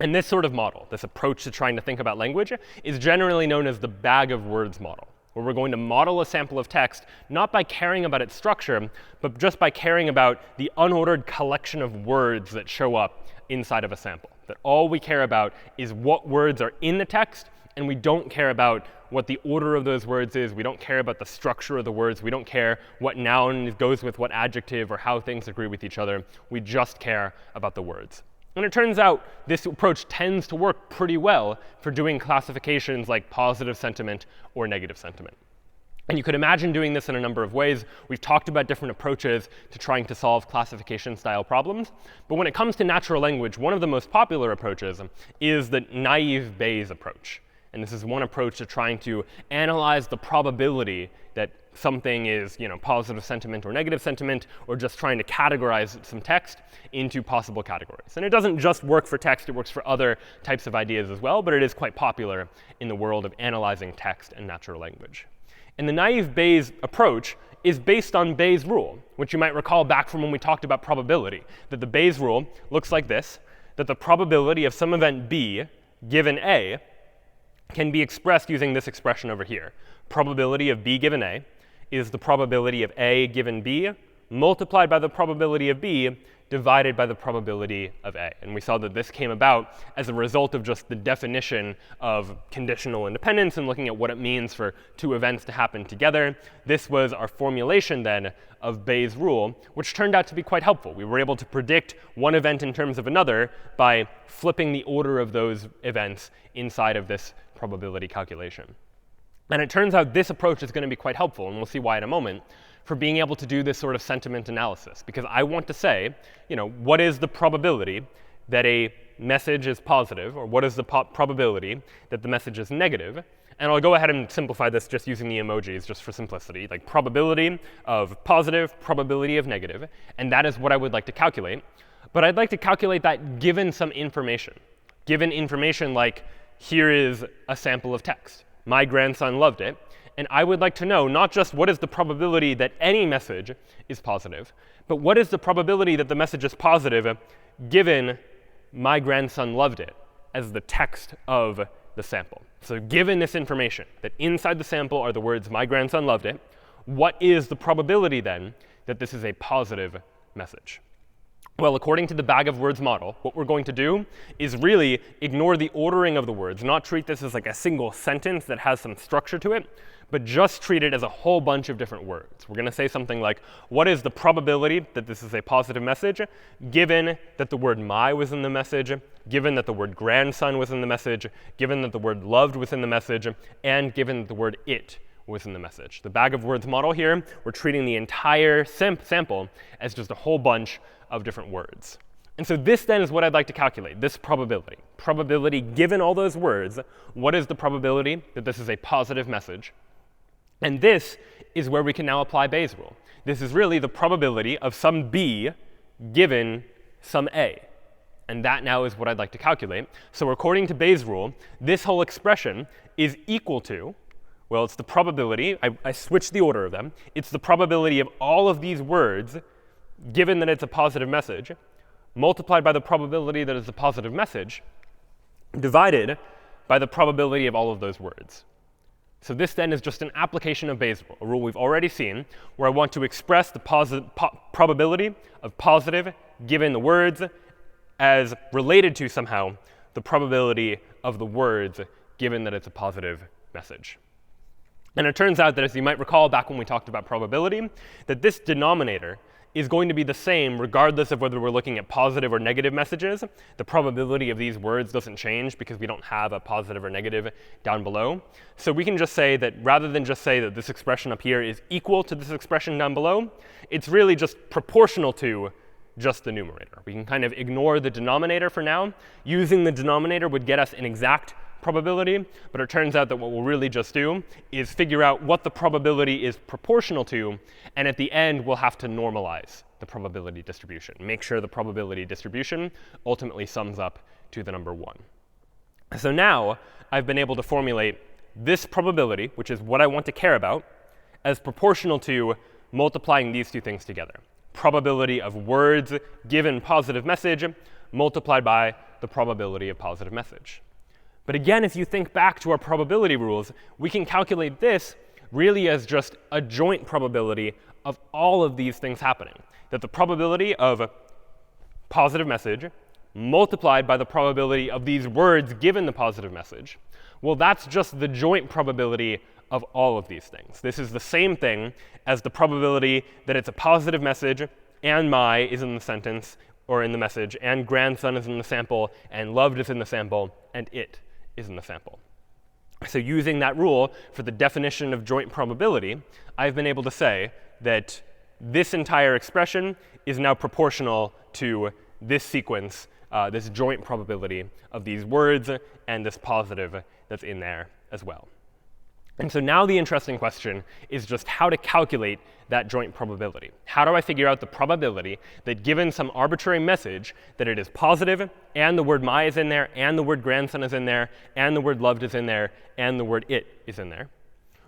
And this sort of model, this approach to trying to think about language, is generally known as the bag of words model, where we're going to model a sample of text not by caring about its structure, but just by caring about the unordered collection of words that show up inside of a sample. That all we care about is what words are in the text, and we don't care about what the order of those words is. We don't care about the structure of the words. We don't care what noun goes with what adjective or how things agree with each other. We just care about the words. And it turns out this approach tends to work pretty well for doing classifications like positive sentiment or negative sentiment. And you could imagine doing this in a number of ways. We've talked about different approaches to trying to solve classification-style problems. But when it comes to natural language, one of the most popular approaches is the naive Bayes approach. And this is one approach to trying to analyze the probability that something is positive sentiment or negative sentiment, or just trying to categorize some text into possible categories. And it doesn't just work for text. It works for other types of ideas as well. But it is quite popular in the world of analyzing text and natural language. And the naive Bayes approach is based on Bayes' rule, which you might recall back from when we talked about probability, that the Bayes' rule looks like this, that the probability of some event B given A can be expressed using this expression over here. Probability of B given A is the probability of A given B multiplied by the probability of B divided by the probability of A. And we saw that this came about as a result of just the definition of conditional independence and looking at what it means for two events to happen together. This was our formulation then of Bayes' rule, which turned out to be quite helpful. We were able to predict one event in terms of another by flipping the order of those events inside of this probability calculation. And it turns out this approach is going to be quite helpful, and we'll see why in a moment, for being able to do this sort of sentiment analysis. Because I want to say, what is the probability that a message is positive, or what is the probability that the message is negative? And I'll go ahead and simplify this just using the emojis, just for simplicity, like probability of positive, probability of negative. And that is what I would like to calculate. But I'd like to calculate that given some information. Given information like, here is a sample of text. My grandson loved it. And I would like to know not just what is the probability that any message is positive, but what is the probability that the message is positive given my grandson loved it as the text of the sample. So given this information, that inside the sample are the words my grandson loved it, what is the probability then that this is a positive message? Well, according to the bag of words model, what we're going to do is really ignore the ordering of the words, not treat this as like a single sentence that has some structure to it, but just treat it as a whole bunch of different words. We're going to say something like, what is the probability that this is a positive message, given that the word my was in the message, given that the word grandson was in the message, given that the word loved was in the message, and given that the word it was in the message. The bag of words model here, we're treating the entire sample as just a whole bunch of different words. And so this then is what I'd like to calculate, this probability. Probability given all those words, what is the probability that this is a positive message? And this is where we can now apply Bayes' rule. This is really the probability of some b given some a. And that now is what I'd like to calculate. So according to Bayes' rule, this whole expression is equal to, well, it's the probability, I switched the order of them. It's the probability of all of these words, given that it's a positive message, multiplied by the probability that it's a positive message, divided by the probability of all of those words. So this then is just an application of Bayes' rule, a rule we've already seen, where I want to express the probability of positive given the words as related to somehow the probability of the words given that it's a positive message. And it turns out that, as you might recall back when we talked about probability, that this denominator is going to be the same regardless of whether we're looking at positive or negative messages. The probability of these words doesn't change because we don't have a positive or negative down below. So we can just say that rather than just say that this expression up here is equal to this expression down below, it's really just proportional to just the numerator. We can kind of ignore the denominator for now. Using the denominator would get us an exact probability, but it turns out that what we'll really just do is figure out what the probability is proportional to, and at the end we'll have to normalize the probability distribution, make sure the probability distribution ultimately sums up to the number 1. So now I've been able to formulate this probability, which is what I want to care about, as proportional to multiplying these two things together. Probability of words given positive message multiplied by the probability of positive message. But again, if you think back to our probability rules, we can calculate this really as just a joint probability of all of these things happening. That the probability of positive message multiplied by the probability of these words given the positive message, well, that's just the joint probability of all of these things. This is the same thing as the probability that it's a positive message and my is in the sentence or in the message, and grandson is in the sample, and loved is in the sample, and it is in the sample. So using that rule for the definition of joint probability, I've been able to say that this entire expression is now proportional to this sequence, this joint probability of these words and this positive that's in there as well. And so now the interesting question is just how to calculate that joint probability. How do I figure out the probability that given some arbitrary message that it is positive, and the word my is in there, and the word grandson is in there, and the word loved is in there, and the word it is in there?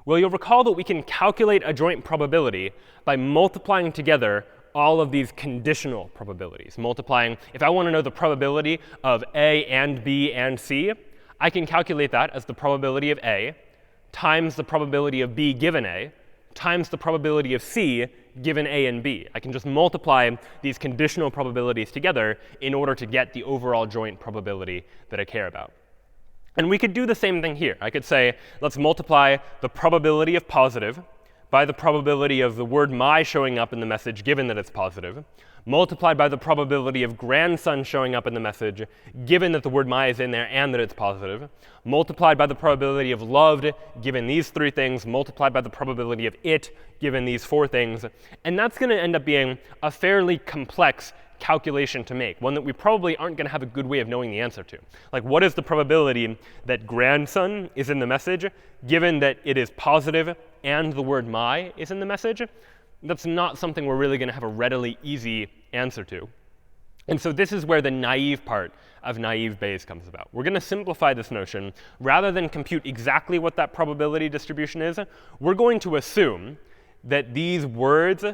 Well, you'll recall that we can calculate a joint probability by multiplying together all of these conditional probabilities. Multiplying, if I want to know the probability of A and B and C, I can calculate that as the probability of A times the probability of B given A times the probability of C given A and B. I can just multiply these conditional probabilities together in order to get the overall joint probability that I care about. And we could do the same thing here. I could say, let's multiply the probability of positive by the probability of the word my showing up in the message given that it's positive, multiplied by the probability of grandson showing up in the message given that the word my is in there and that it's positive, multiplied by the probability of loved given these 3 things, multiplied by the probability of it given these 4 things. And that's going to end up being a fairly complex calculation to make, one that we probably aren't going to have a good way of knowing the answer to. Like, what is the probability that grandson is in the message given that it is positive and the word my is in the message? That's not something we're really going to have a readily easy answer to. And so this is where the naive part of naive Bayes comes about. We're going to simplify this notion. Rather than compute exactly what that probability distribution is, we're going to assume that these words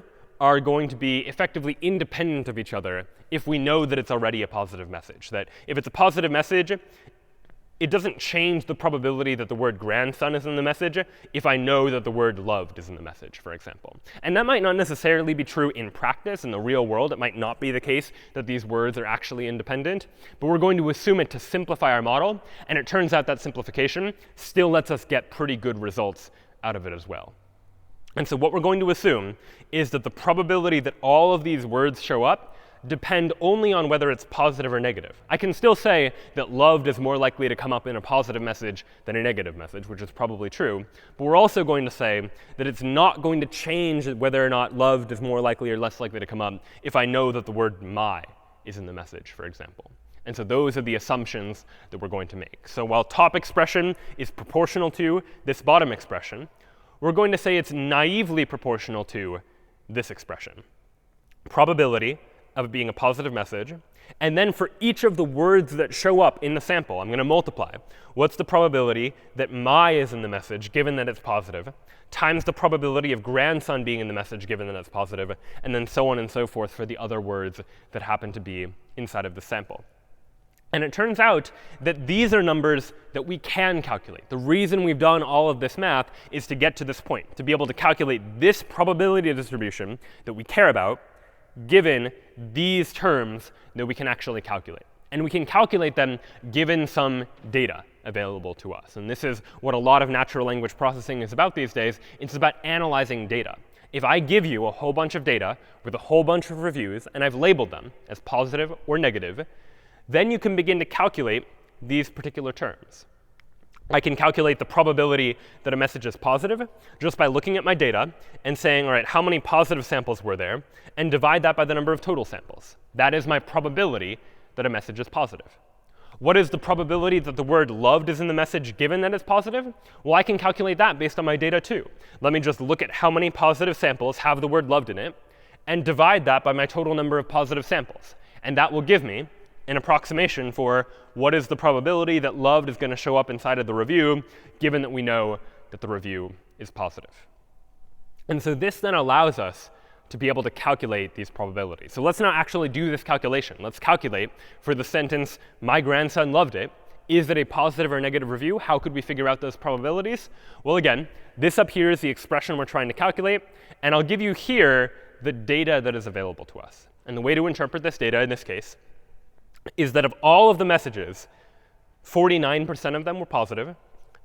are going to be effectively independent of each other if we know that it's already a positive message. That if it's a positive message, it doesn't change the probability that the word grandson is in the message if I know that the word loved is in the message, for example. And that might not necessarily be true in practice, in the real world. It might not be the case that these words are actually independent. But we're going to assume it to simplify our model. And it turns out that simplification still lets us get pretty good results out of it as well. And so what we're going to assume is that the probability that all of these words show up depend only on whether it's positive or negative. I can still say that loved is more likely to come up in a positive message than a negative message, which is probably true. But we're also going to say that it's not going to change whether or not loved is more likely or less likely to come up if I know that the word my is in the message, for example. And so those are the assumptions that we're going to make. So while top expression is proportional to this bottom expression, we're going to say it's naively proportional to this expression. Probability of it being a positive message. And then for each of the words that show up in the sample, I'm going to multiply. What's the probability that my is in the message, given that it's positive, times the probability of grandson being in the message, given that it's positive, and then so on and so forth for the other words that happen to be inside of the sample. And it turns out that these are numbers that we can calculate. The reason we've done all of this math is to get to this point, to be able to calculate this probability distribution that we care about, given these terms that we can actually calculate. And we can calculate them given some data available to us. And this is what a lot of natural language processing is about these days. It's about analyzing data. If I give you a whole bunch of data with a whole bunch of reviews, and I've labeled them as positive or negative, then you can begin to calculate these particular terms. I can calculate the probability that a message is positive just by looking at my data and saying, all right, how many positive samples were there, and divide that by the number of total samples. That is my probability that a message is positive. What is the probability that the word loved is in the message given that it's positive? Well, I can calculate that based on my data too. Let me just look at how many positive samples have the word loved in it, and divide that by my total number of positive samples. And that will give me an approximation for what is the probability that loved is going to show up inside of the review, given that we know that the review is positive. And so this then allows us to be able to calculate these probabilities. So let's now actually do this calculation. Let's calculate for the sentence, my grandson loved it. Is it a positive or negative review? How could we figure out those probabilities? Well, again, this up here is the expression we're trying to calculate. And I'll give you here the data that is available to us. And the way to interpret this data in this case is that of all of the messages, 49% of them were positive,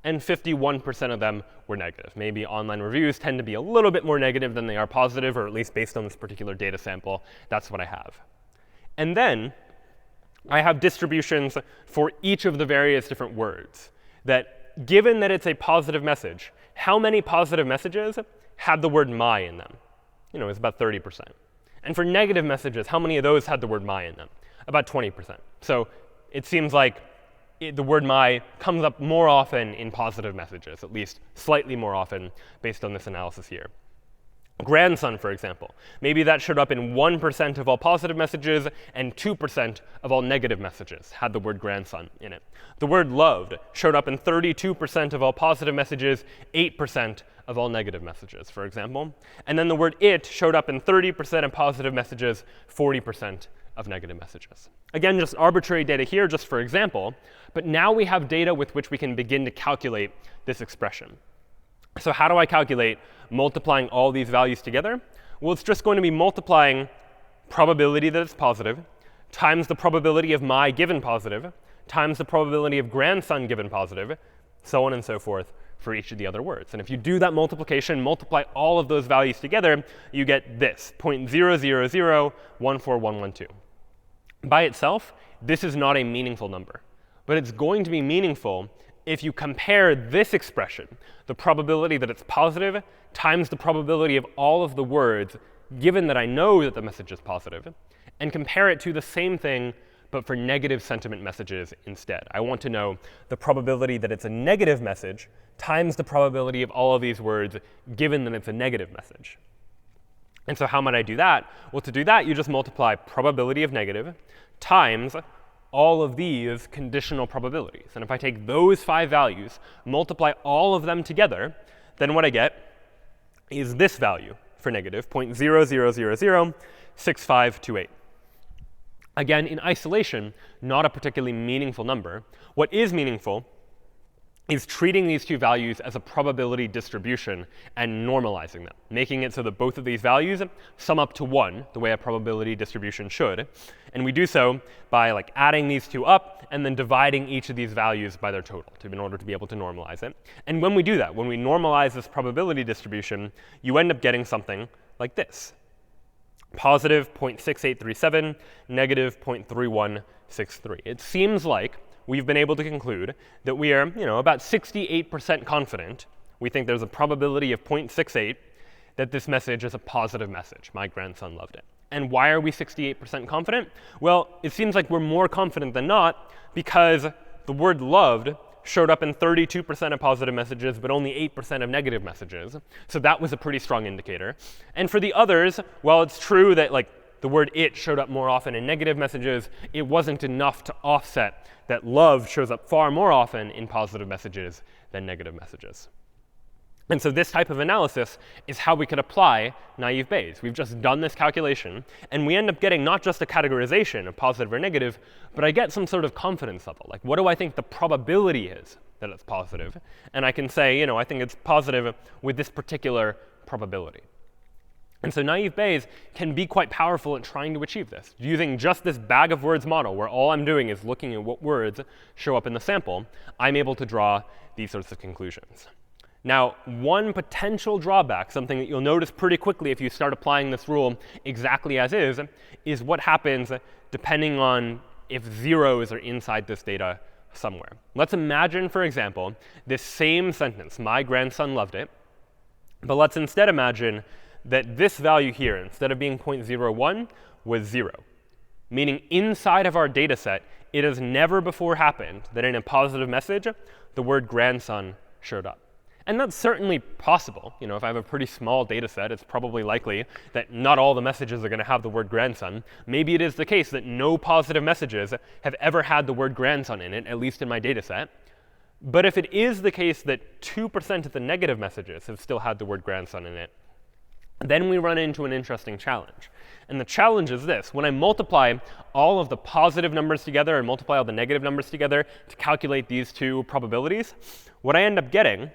and 51% of them were negative. Maybe online reviews tend to be a little bit more negative than they are positive, or at least based on this particular data sample, that's what I have. And then I have distributions for each of the various different words. That given that it's a positive message, how many positive messages had the word my in them? It's about 30%. And for negative messages, how many of those had the word my in them? About 20%. So it seems like the word my comes up more often in positive messages, at least slightly more often based on this analysis here. Grandson, for example, maybe that showed up in 1% of all positive messages and 2% of all negative messages had the word grandson in it. The word loved showed up in 32% of all positive messages, 8% of all negative messages, for example. And then the word it showed up in 30% of positive messages, 40% of negative messages. Again, just arbitrary data here, just for example. But now we have data with which we can begin to calculate this expression. So how do I calculate multiplying all these values together? Well, it's just going to be multiplying probability that it's positive times the probability of my given positive times the probability of grandson given positive, so on and so forth for each of the other words. And if you do that multiplication, multiply all of those values together, you get this, 0.00014112. By itself, this is not a meaningful number. But it's going to be meaningful if you compare this expression, the probability that it's positive, times the probability of all of the words, given that I know that the message is positive, and compare it to the same thing, but for negative sentiment messages instead. I want to know the probability that it's a negative message times the probability of all of these words, given that it's a negative message. And so how might I do that? Well, to do that, you just multiply probability of negative times all of these conditional probabilities. And if I take those 5 values, multiply all of them together, then what I get is this value for negative, 0.00006528. Again, in isolation, not a particularly meaningful number. What is meaningful is treating these two values as a probability distribution and normalizing them, making it so that both of these values sum up to 1, the way a probability distribution should. And we do so by adding these two up and then dividing each of these values by their total in order to be able to normalize it. And when we do that, when we normalize this probability distribution, you end up getting something like this: positive 0.6837, negative 0.3163. It seems like we've been able to conclude that we are, about 68% confident. We think there's a probability of 0.68 that this message is a positive message. My grandson loved it. And why are we 68% confident? Well, it seems like we're more confident than not because the word loved showed up in 32% of positive messages, but only 8% of negative messages. So that was a pretty strong indicator. And for the others, while it's true that the word it showed up more often in negative messages, it wasn't enough to offset that love shows up far more often in positive messages than negative messages. And so this type of analysis is how we could apply naive Bayes. We've just done this calculation, and we end up getting not just a categorization of positive or negative, but I get some sort of confidence level. What do I think the probability is that it's positive? And I can say, I think it's positive with this particular probability. And so naive Bayes can be quite powerful at trying to achieve this. Using just this bag of words model, where all I'm doing is looking at what words show up in the sample, I'm able to draw these sorts of conclusions. Now, one potential drawback, something that you'll notice pretty quickly if you start applying this rule exactly as is what happens depending on if zeros are inside this data somewhere. Let's imagine, for example, this same sentence, my grandson loved it, but let's instead imagine that this value here, instead of being 0.01, was 0. Meaning inside of our data set, it has never before happened that in a positive message, the word grandson showed up. And that's certainly possible. If I have a pretty small data set, it's probably likely that not all the messages are going to have the word grandson. Maybe it is the case that no positive messages have ever had the word grandson in it, at least in my data set. But if it is the case that 2% of the negative messages have still had the word grandson in it, then we run into an interesting challenge. And the challenge is this: when I multiply all of the positive numbers together and multiply all the negative numbers together to calculate these two probabilities, what I end up getting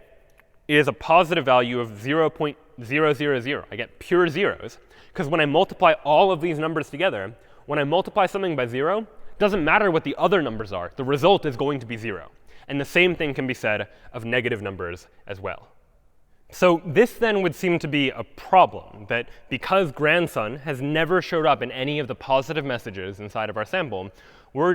is a positive value of 0.000. I get pure zeros. Because when I multiply all of these numbers together, when I multiply something by 0, it doesn't matter what the other numbers are. The result is going to be 0. And the same thing can be said of negative numbers as well. So this then would seem to be a problem, that because grandson has never showed up in any of the positive messages inside of our sample, we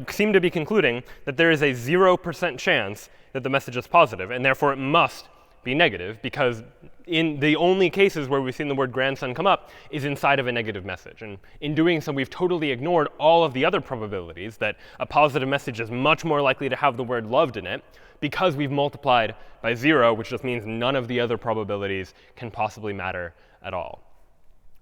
seem to be concluding that there is a 0% chance that the message is positive, and therefore it must be negative, because in the only cases where we've seen the word grandson come up is inside of a negative message. And in doing so, we've totally ignored all of the other probabilities that a positive message is much more likely to have the word loved in it, because we've multiplied by 0, which just means none of the other probabilities can possibly matter at all.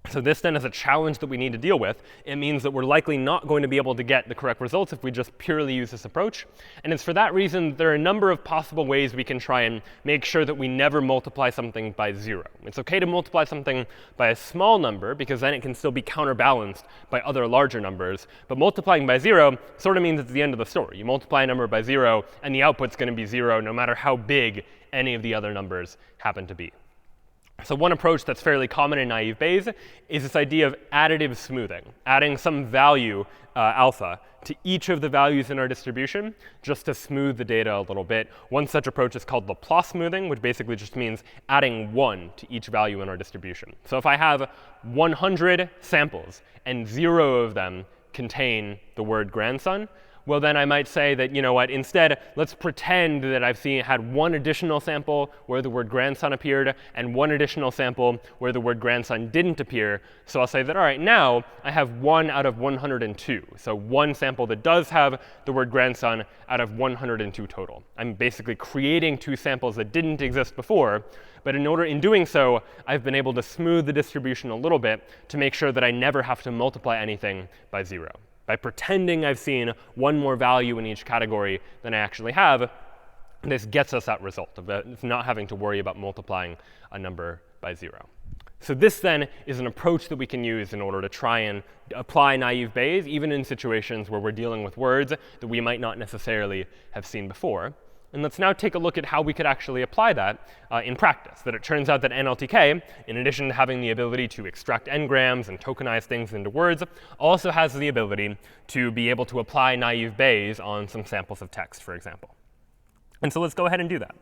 So this then is a challenge that we need to deal with. It means that we're likely not going to be able to get the correct results if we just purely use this approach. And it's for that reason there are a number of possible ways we can try and make sure that we never multiply something by 0. It's OK to multiply something by a small number, because then it can still be counterbalanced by other larger numbers. But multiplying by 0 sort of means it's the end of the story. You multiply a number by 0, and the output's going to be 0 no matter how big any of the other numbers happen to be. So one approach that's fairly common in naive Bayes is this idea of additive smoothing, adding some value, alpha, to each of the values in our distribution just to smooth the data a little bit. One such approach is called Laplace smoothing, which basically just means adding 1 to each value in our distribution. So if I have 100 samples and 0 of them contain the word grandson, well, then I might say that, instead, let's pretend that I've had one additional sample where the word grandson appeared and one additional sample where the word grandson didn't appear. So I'll say that, all right, now I have 1 out of 102. So one sample that does have the word grandson out of 102 total. I'm basically creating 2 samples that didn't exist before. But in doing so, I've been able to smooth the distribution a little bit to make sure that I never have to multiply anything by 0. By pretending I've seen one more value in each category than I actually have, this gets us that result of not having to worry about multiplying a number by 0. So this then is an approach that we can use in order to try and apply naive Bayes, even in situations where we're dealing with words that we might not necessarily have seen before. And let's now take a look at how we could actually apply that in practice. That it turns out that NLTK, in addition to having the ability to extract n-grams and tokenize things into words, also has the ability to be able to apply naive Bayes on some samples of text, for example. And so let's go ahead and do that.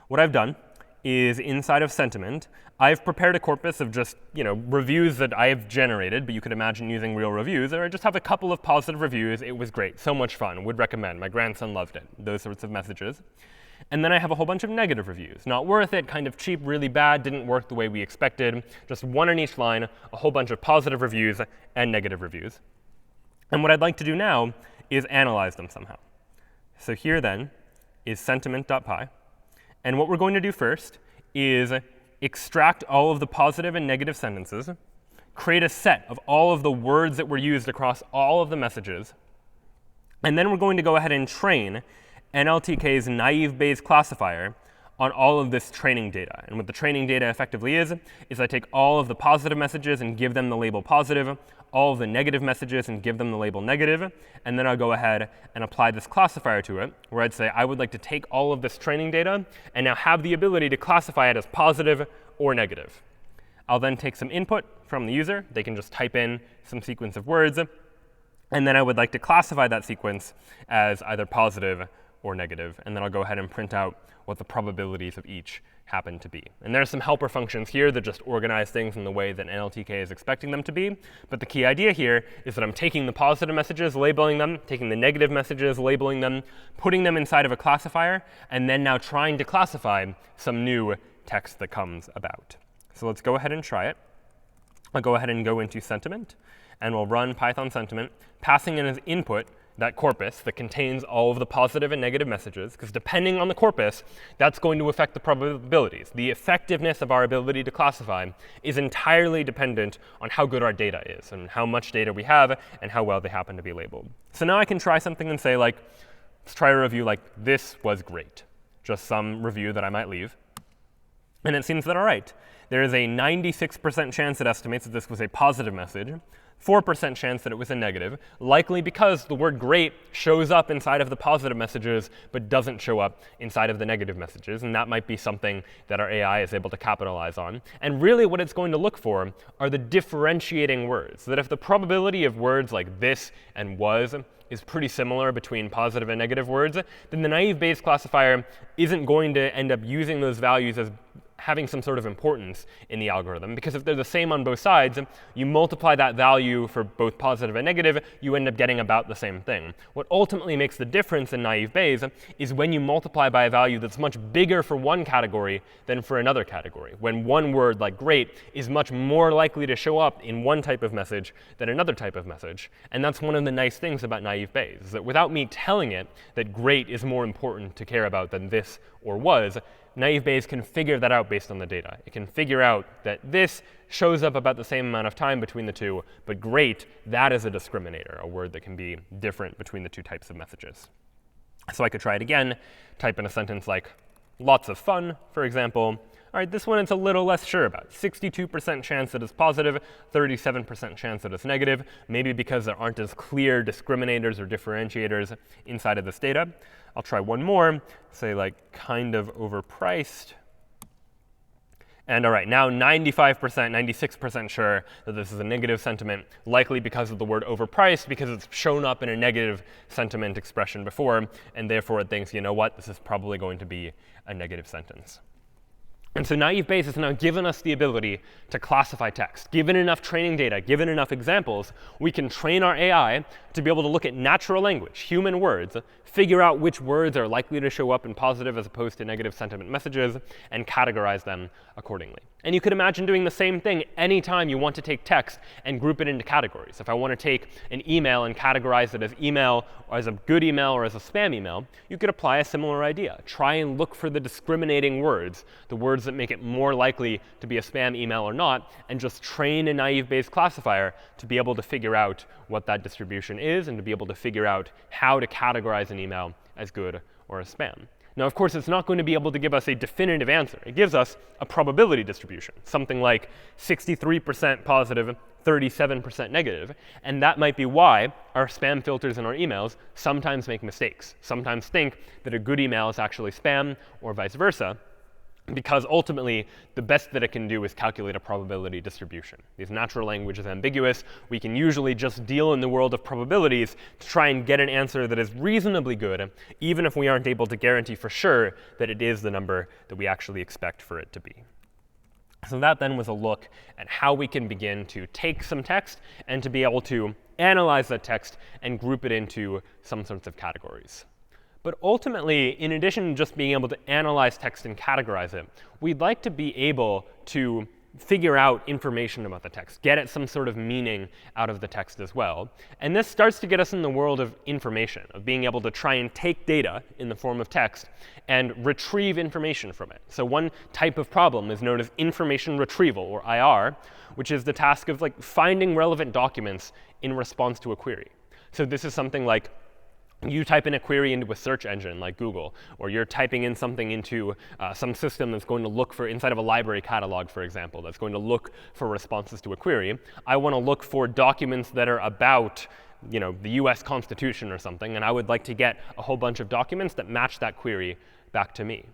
What I've done is inside of sentiment, I've prepared a corpus of just reviews that I have generated, but you could imagine using real reviews. Or I just have a couple of positive reviews. It was great, so much fun, would recommend. My grandson loved it, those sorts of messages. And then I have a whole bunch of negative reviews. Not worth it, kind of cheap, really bad, didn't work the way we expected. Just one in each line, a whole bunch of positive reviews and negative reviews. And what I'd like to do now is analyze them somehow. So here then is sentiment.py. And what we're going to do first is extract all of the positive and negative sentences, create a set of all of the words that were used across all of the messages, and then we're going to go ahead and train NLTK's naive Bayes classifier on all of this training data. And what the training data effectively is I take all of the positive messages and give them the label positive, all of the negative messages and give them the label negative, and then I'll go ahead and apply this classifier to it, where I'd say I would like to take all of this training data and now have the ability to classify it as positive or negative. I'll then take some input from the user. They can just type in some sequence of words, and then I would like to classify that sequence as either positive or negative, and then I'll go ahead and print out what the probabilities of each happen to be. And there are some helper functions here that just organize things in the way that NLTK is expecting them to be. But the key idea here is that I'm taking the positive messages, labeling them, taking the negative messages, labeling them, putting them inside of a classifier, and then now trying to classify some new text that comes about. So let's go ahead and try it. I'll go ahead and go into sentiment, and we'll run Python sentiment, passing in as input that corpus that contains all of the positive and negative messages, because depending on the corpus, that's going to affect the probabilities. The effectiveness of our ability to classify is entirely dependent on how good our data is and how much data we have and how well they happen to be labeled. So now I can try something and say, like, let's try a review like, this was great. Just some review that I might leave. And it seems that, all right, there is a 96% chance it estimates that this was a positive message, 4% chance that it was a negative, likely because the word great shows up inside of the positive messages but doesn't show up inside of the negative messages. And that might be something that our AI is able to capitalize on. And really what it's going to look for are the differentiating words. That if the probability of words like this and was is pretty similar between positive and negative words, then the naive Bayes classifier isn't going to end up using those values as having some sort of importance in the algorithm. Because if they're the same on both sides, you multiply that value for both positive and negative, you end up getting about the same thing. What ultimately makes the difference in naive Bayes is when you multiply by a value that's much bigger for one category than for another category. When one word, like great, is much more likely to show up in one type of message than another type of message. And that's one of the nice things about naive Bayes, is that without me telling it that great is more important to care about than this or was, naive Bayes can figure that out based on the data. It can figure out that this shows up about the same amount of time between the two, but great, that is a discriminator, a word that can be different between the two types of messages. So I could try it again, type in a sentence like lots of fun, for example. All right, this one it's a little less sure about. 62% chance that it's positive, 37% chance that it's negative, maybe because there aren't as clear discriminators or differentiators inside of this data. I'll try one more, say like kind of overpriced. And all right, now 95%, 96% sure that this is a negative sentiment, likely because of the word overpriced, because it's shown up in a negative sentiment expression before, and therefore it thinks, you know what, this is probably going to be a negative sentence. And so naive Bayes has now given us the ability to classify text. Given enough training data, given enough examples, we can train our AI to be able to look at natural language, human words, figure out which words are likely to show up in positive as opposed to negative sentiment messages, and categorize them accordingly. And you could imagine doing the same thing anytime you want to take text and group it into categories. If I want to take an email and categorize it as email, or as a good email, or as a spam email, you could apply a similar idea. Try and look for the discriminating words, the words that make it more likely to be a spam email or not, and just train a naive Bayes classifier to be able to figure out what that distribution is and to be able to figure out how to categorize an email as good or as spam. Now, of course, it's not going to be able to give us a definitive answer. It gives us a probability distribution, something like 63% positive, 37% negative. And that might be why our spam filters in our emails sometimes make mistakes, sometimes think that a good email is actually spam, or vice versa, because ultimately, the best that it can do is calculate a probability distribution. Because natural language is ambiguous. We can usually just deal in the world of probabilities to try and get an answer that is reasonably good, even if we aren't able to guarantee for sure that it is the number that we actually expect for it to be. So that then was a look at how we can begin to take some text and to be able to analyze that text and group it into some sorts of categories. But ultimately, in addition to just being able to analyze text and categorize it, we'd like to be able to figure out information about the text, get at some sort of meaning out of the text as well. And this starts to get us in the world of information, of being able to try and take data in the form of text and retrieve information from it. So one type of problem is known as information retrieval, or IR, which is the task of finding relevant documents in response to a query. So this is something like you type in a query into a search engine like Google, or you're typing in something into some system that's going to look for, inside of a library catalog, for example, that's going to look for responses to a query. I want to look for documents that are about the US Constitution or something, and I would like to get a whole bunch of documents that match that query back to me.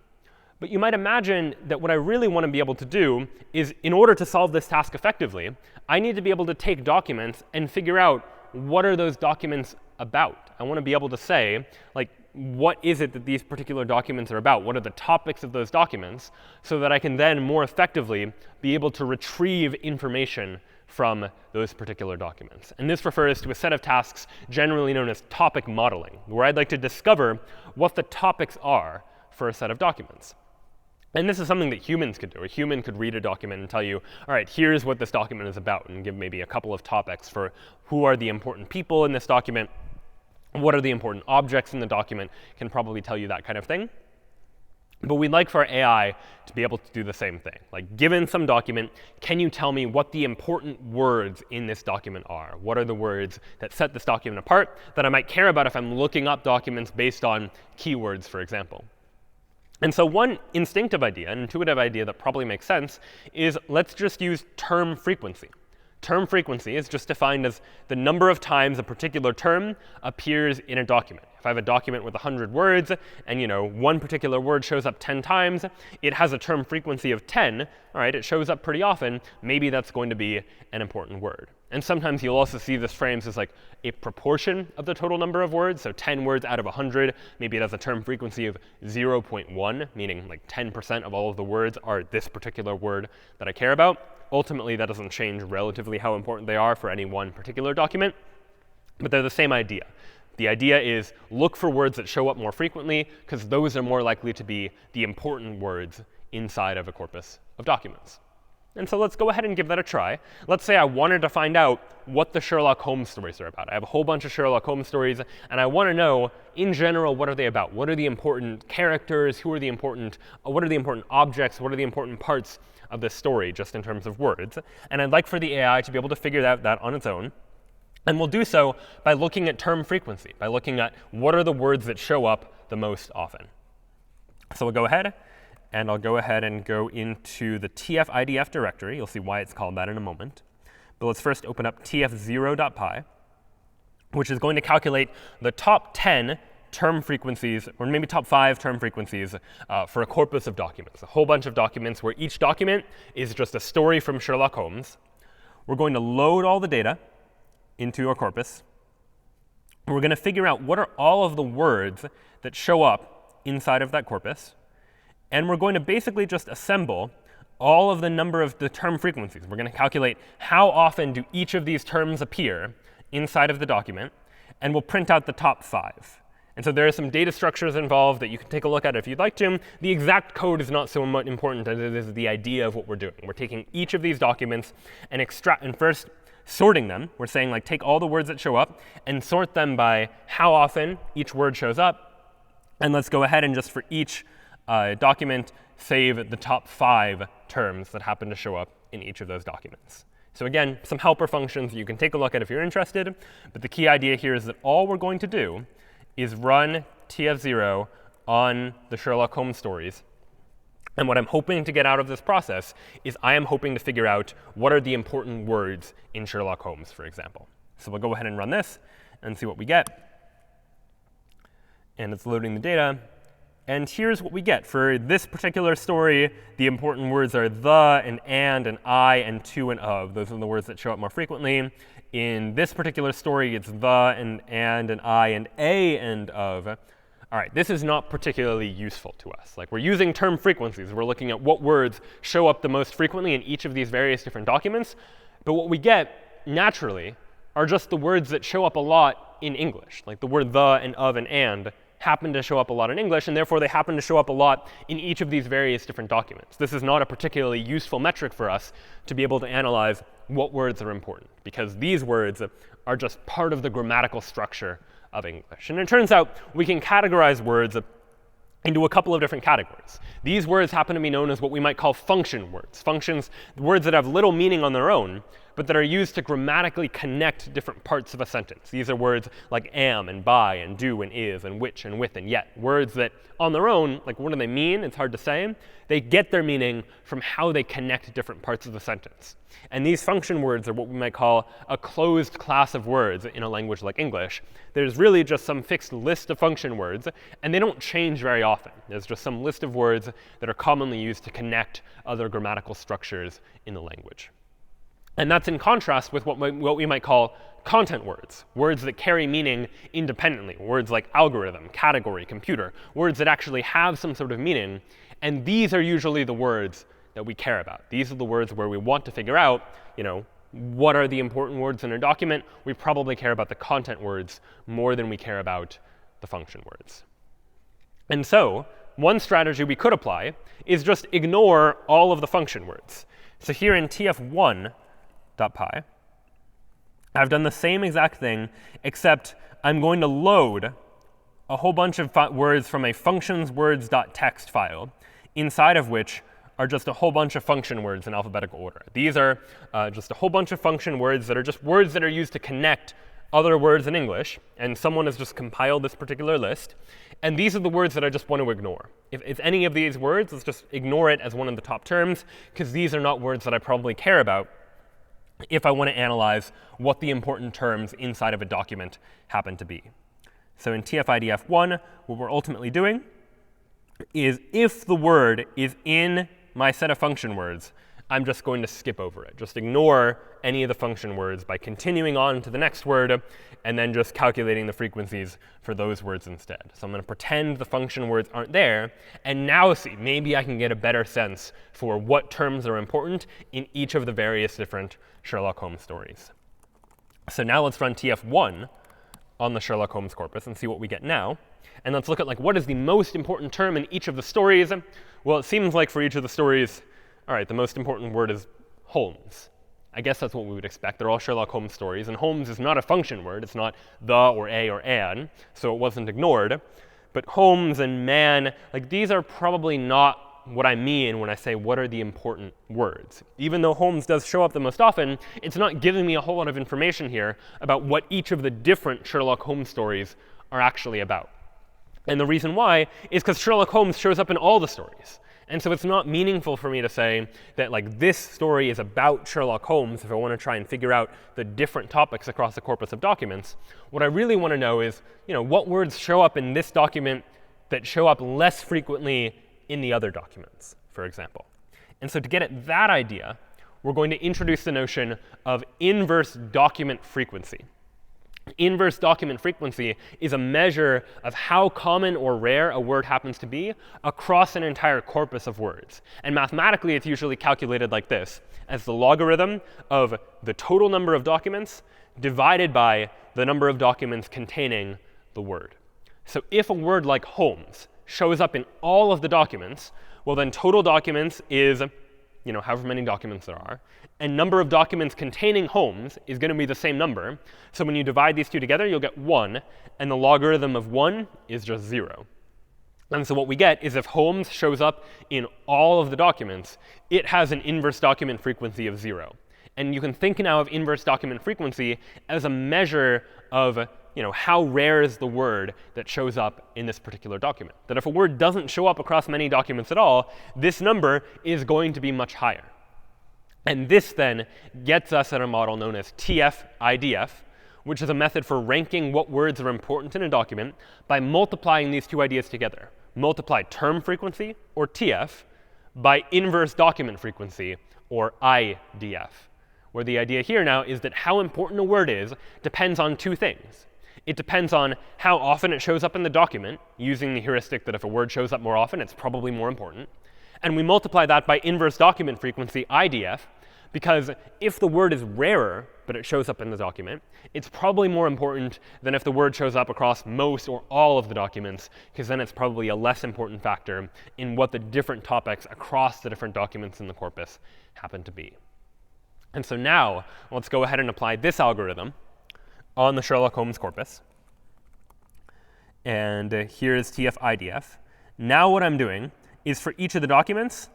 But you might imagine that what I really want to be able to do is, in order to solve this task effectively, I need to be able to take documents and figure out what are those documents about. I want to be able to say, what is it that these particular documents are about? What are the topics of those documents? So that I can then more effectively be able to retrieve information from those particular documents. And this refers to a set of tasks generally known as topic modeling, where I'd like to discover what the topics are for a set of documents. And this is something that humans could do. A human could read a document and tell you, all right, here's what this document is about, and give maybe a couple of topics for who are the important people in this document, what are the important objects in the document, can probably tell you that kind of thing. But we'd like for our AI to be able to do the same thing. Given some document, can you tell me what the important words in this document are? What are the words that set this document apart that I might care about if I'm looking up documents based on keywords, for example? And so one instinctive idea, an intuitive idea that probably makes sense, is let's just use term frequency. Term frequency is just defined as the number of times a particular term appears in a document. If I have a document with 100 words, and one particular word shows up 10 times, it has a term frequency of 10. All right, it shows up pretty often. Maybe that's going to be an important word. And sometimes you'll also see this framed as a proportion of the total number of words. So 10 words out of 100, maybe it has a term frequency of 0.1, meaning 10% of all of the words are this particular word that I care about. Ultimately, that doesn't change relatively how important they are for any one particular document. But they're the same idea. The idea is look for words that show up more frequently, because those are more likely to be the important words inside of a corpus of documents. And so let's go ahead and give that a try. Let's say I wanted to find out what the Sherlock Holmes stories are about. I have a whole bunch of Sherlock Holmes stories, and I want to know, in general, what are they about? What are the important characters? What are the important objects? What are the important parts of this story, just in terms of words? And I'd like for the AI to be able to figure that on its own. And we'll do so by looking at term frequency, by looking at what are the words that show up the most often. So we'll go ahead, and I'll go ahead and go into the tf-idf directory. You'll see why it's called that in a moment. But let's first open up tf0.py, which is going to calculate the top 10 term frequencies, or maybe top 5 term frequencies for a corpus of documents, a whole bunch of documents where each document is just a story from Sherlock Holmes. We're going to load all the data into our corpus. We're going to figure out what are all of the words that show up inside of that corpus. And we're going to basically just assemble all of the number of the term frequencies. We're going to calculate how often do each of these terms appear inside of the document. And we'll print out the top 5. And so there are some data structures involved that you can take a look at if you'd like to. The exact code is not so much important as it is the idea of what we're doing. We're taking each of these documents and first sorting them. We're saying, take all the words that show up and sort them by how often each word shows up. And let's go ahead and just for each document, save the top 5 terms that happen to show up in each of those documents. So again, some helper functions you can take a look at if you're interested. But the key idea here is that all we're going to do is run tf0 on the Sherlock Holmes stories. And what I'm hoping to get out of this process is I am hoping to figure out what are the important words in Sherlock Holmes, for example. So we'll go ahead and run this and see what we get. And it's loading the data. And here's what we get. For this particular story, the important words are the, and I, and to, and of. Those are the words that show up more frequently. In this particular story, it's the, and I, and a, and of. All right, this is not particularly useful to us. Like, we're using term frequencies. We're looking at what words show up the most frequently in each of these various different documents. But what we get, naturally, are just the words that show up a lot in English. Like the word the, and of, and happen to show up a lot in English, and therefore they happen to show up a lot in each of these various different documents. This is not a particularly useful metric for us to be able to analyze what words are important, because these words are just part of the grammatical structure of English. And it turns out we can categorize words into a couple of different categories. These words happen to be known as what we might call function words. Functions, words that have little meaning on their own, but that are used to grammatically connect different parts of a sentence. These are words like am, and by, and do, and is, and which, and with, and yet. Words that on their own, like what do they mean? It's hard to say. They get their meaning from how they connect different parts of the sentence. And these function words are what we might call a closed class of words in a language like English. There's really just some fixed list of function words, and they don't change very often. There's just some list of words that are commonly used to connect other grammatical structures in the language. And that's in contrast with what we might call content words, words that carry meaning independently, words like algorithm, category, computer, words that actually have some sort of meaning. And these are usually the words that we care about. These are the words where we want to figure out, what are the important words in a document. We probably care about the content words more than we care about the function words. And so one strategy we could apply is just ignore all of the function words. So here in tf1.py, I've done the same exact thing, except I'm going to load a whole bunch of words from a functionswords.txt file, inside of which are just a whole bunch of function words in alphabetical order. These are just a whole bunch of function words that are just words that are used to connect other words in English. And someone has just compiled this particular list. And these are the words that I just want to ignore. If any of these words, let's just ignore it as one of the top terms, because these are not words that I probably care about if I want to analyze what the important terms inside of a document happen to be. So in tf-idf1, what we're ultimately doing is if the word is in my set of function words, I'm just going to skip over it. Just ignore any of the function words by continuing on to the next word and then just calculating the frequencies for those words instead. So I'm going to pretend the function words aren't there and now see, maybe I can get a better sense for what terms are important in each of the various different Sherlock Holmes stories. So now let's run tf1 on the Sherlock Holmes corpus and see what we get now. And let's look at what is the most important term in each of the stories. Well, it seems like for each of the stories, all right, the most important word is Holmes. I guess that's what we would expect. They're all Sherlock Holmes stories. And Holmes is not a function word. It's not the or a or an, so it wasn't ignored. But Holmes and man, these are probably not what I mean when I say what are the important words. Even though Holmes does show up the most often, it's not giving me a whole lot of information here about what each of the different Sherlock Holmes stories are actually about. And the reason why is because Sherlock Holmes shows up in all the stories. And so it's not meaningful for me to say that this story is about Sherlock Holmes if I want to try and figure out the different topics across the corpus of documents. What I really want to know is, what words show up in this document that show up less frequently in the other documents, for example. And so to get at that idea, we're going to introduce the notion of inverse document frequency. Inverse document frequency is a measure of how common or rare a word happens to be across an entire corpus of words. And mathematically, it's usually calculated like this, as the logarithm of the total number of documents divided by the number of documents containing the word. So if a word like Holmes shows up in all of the documents, well, then total documents is however many documents there are. And number of documents containing Holmes is going to be the same number. So when you divide these two together, you'll get 1. And the logarithm of 1 is just 0. And so what we get is if Holmes shows up in all of the documents, it has an inverse document frequency of 0. And you can think now of inverse document frequency as a measure of how rare is the word that shows up in this particular document. That if a word doesn't show up across many documents at all, this number is going to be much higher. And this then gets us at a model known as TF-IDF, which is a method for ranking what words are important in a document by multiplying these two ideas together. Multiply term frequency, or TF, by inverse document frequency, or IDF. Where the idea here now is that how important a word is depends on two things. It depends on how often it shows up in the document, using the heuristic that if a word shows up more often, it's probably more important. And we multiply that by inverse document frequency, IDF, because if the word is rarer, but it shows up in the document, it's probably more important than if the word shows up across most or all of the documents, because then it's probably a less important factor in what the different topics across the different documents in the corpus happen to be. And so now, let's go ahead and apply this algorithm on the Sherlock Holmes corpus. And here's TF-IDF. Now what I'm doing is for each of the documents,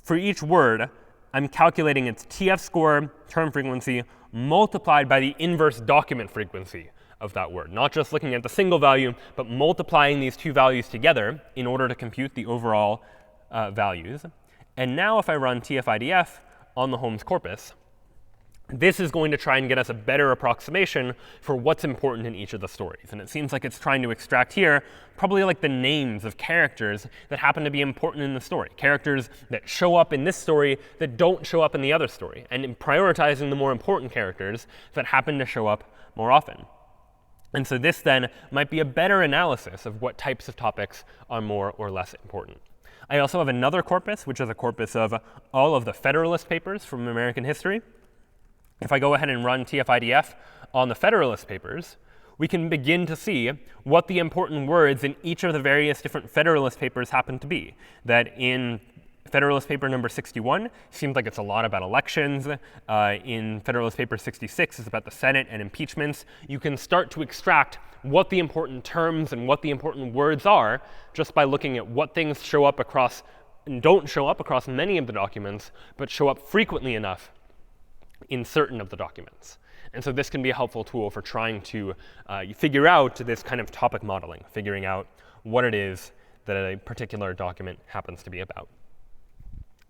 for each word, I'm calculating its TF score, term frequency, multiplied by the inverse document frequency of that word. Not just looking at the single value, but multiplying these two values together in order to compute the overall values. And now if I run TF-IDF on the Holmes corpus, this is going to try and get us a better approximation for what's important in each of the stories. And it seems like it's trying to extract here probably like the names of characters that happen to be important in the story. Characters that show up in this story that don't show up in the other story. And in prioritizing the more important characters that happen to show up more often. And so this then might be a better analysis of what types of topics are more or less important. I also have another corpus, which is a corpus of all of the Federalist Papers from American history. If I go ahead and run TF-IDF on the Federalist Papers, we can begin to see what the important words in each of the various different Federalist Papers happen to be. That in Federalist Paper number 61 seems like it's a lot about elections. In Federalist Paper 66 it's about the Senate and impeachments. You can start to extract what the important terms and what the important words are just by looking at what things show up across and don't show up across many of the documents, but show up frequently enough in certain of the documents. And so this can be a helpful tool for trying to figure out this kind of topic modeling, figuring out what it is that a particular document happens to be about.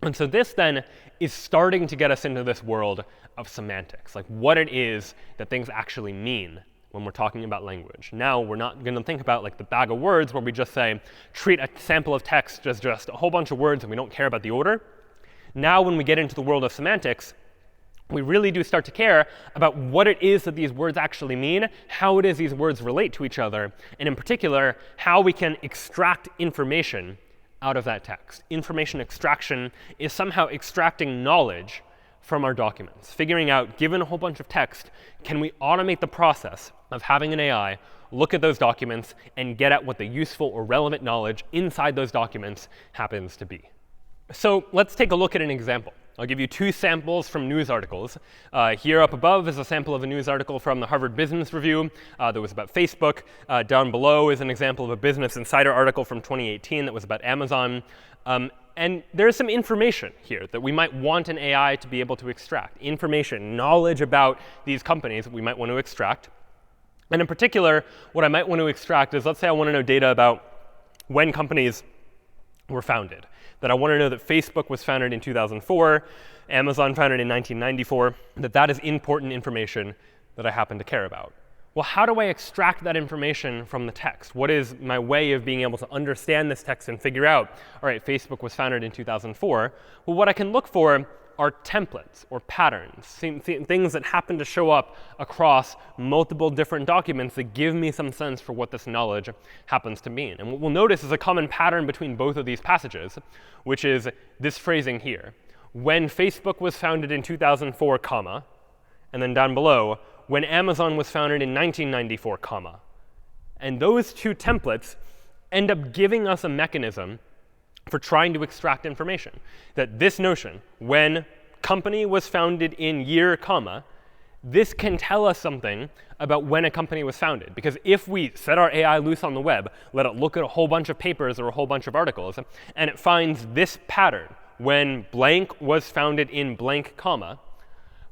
And so this then is starting to get us into this world of semantics, like what it is that things actually mean when we're talking about language. Now we're not going to think about like the bag of words where we just say, treat a sample of text as just a whole bunch of words and we don't care about the order. Now when we get into the world of semantics, we really do start to care about what it is that these words actually mean, how it is these words relate to each other, and in particular, how we can extract information out of that text. Information extraction is somehow extracting knowledge from our documents, figuring out, given a whole bunch of text, can we automate the process of having an AI look at those documents and get at what the useful or relevant knowledge inside those documents happens to be. So let's take a look at an example. I'll give you two samples from news articles. Here up above is a sample of a news article from the Harvard Business Review that was about Facebook. Down below is an example of a Business Insider article from 2018 that was about Amazon. And there's some information here that we might want an AI to be able to extract. Information, knowledge about these companies that we might want to extract. And in particular, what I might want to extract is, let's say I want to know data about when companies were founded. That I want to know that Facebook was founded in 2004, Amazon founded in 1994, that is important information that I happen to care about. Well, how do I extract that information from the text? What is my way of being able to understand this text and figure out, all right, Facebook was founded in 2004? Well, what I can look for are templates or patterns, things that happen to show up across multiple different documents that give me some sense for what this knowledge happens to mean. And what we'll notice is a common pattern between both of these passages, which is this phrasing here. When Facebook was founded in 2004, comma, and then down below, when Amazon was founded in 1994, comma. And those two templates end up giving us a mechanism for trying to extract information. That this notion, when company was founded in year, comma, this can tell us something about when a company was founded. Because if we set our AI loose on the web, let it look at a whole bunch of papers or a whole bunch of articles, and it finds this pattern, when blank was founded in blank, comma,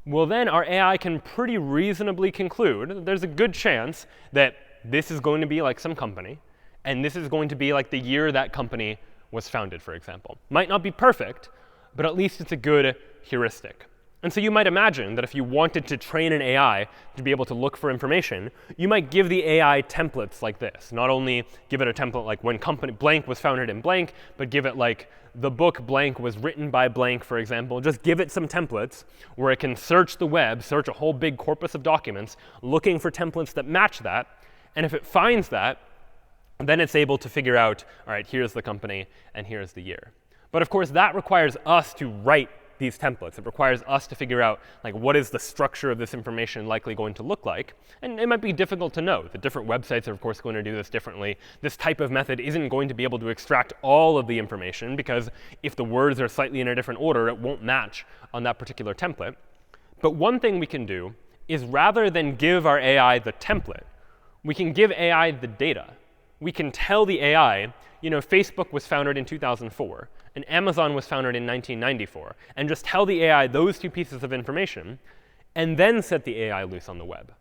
well, then our AI can pretty reasonably conclude that there's a good chance that this is going to be like some company, and this is going to be like the year that company was founded, for example. Might not be perfect, but at least it's a good heuristic. And so you might imagine that if you wanted to train an AI to be able to look for information, you might give the AI templates like this. Not only give it a template like when company blank was founded in blank, but give it like the book blank was written by blank, for example. Just give it some templates where it can search the web, search a whole big corpus of documents, looking for templates that match that. And if it finds that, then it's able to figure out, all right, here's the company and here's the year. But of course, that requires us to write these templates. It requires us to figure out, like, what is the structure of this information likely going to look like? And it might be difficult to know. The different websites are, of course, going to do this differently. This type of method isn't going to be able to extract all of the information, because if the words are slightly in a different order, it won't match on that particular template. But one thing we can do is, rather than give our AI the template, we can give AI the data. We can tell the AI, you know, Facebook was founded in 2004, and Amazon was founded in 1994, and just tell the AI those two pieces of information, and then set the AI loose on the web.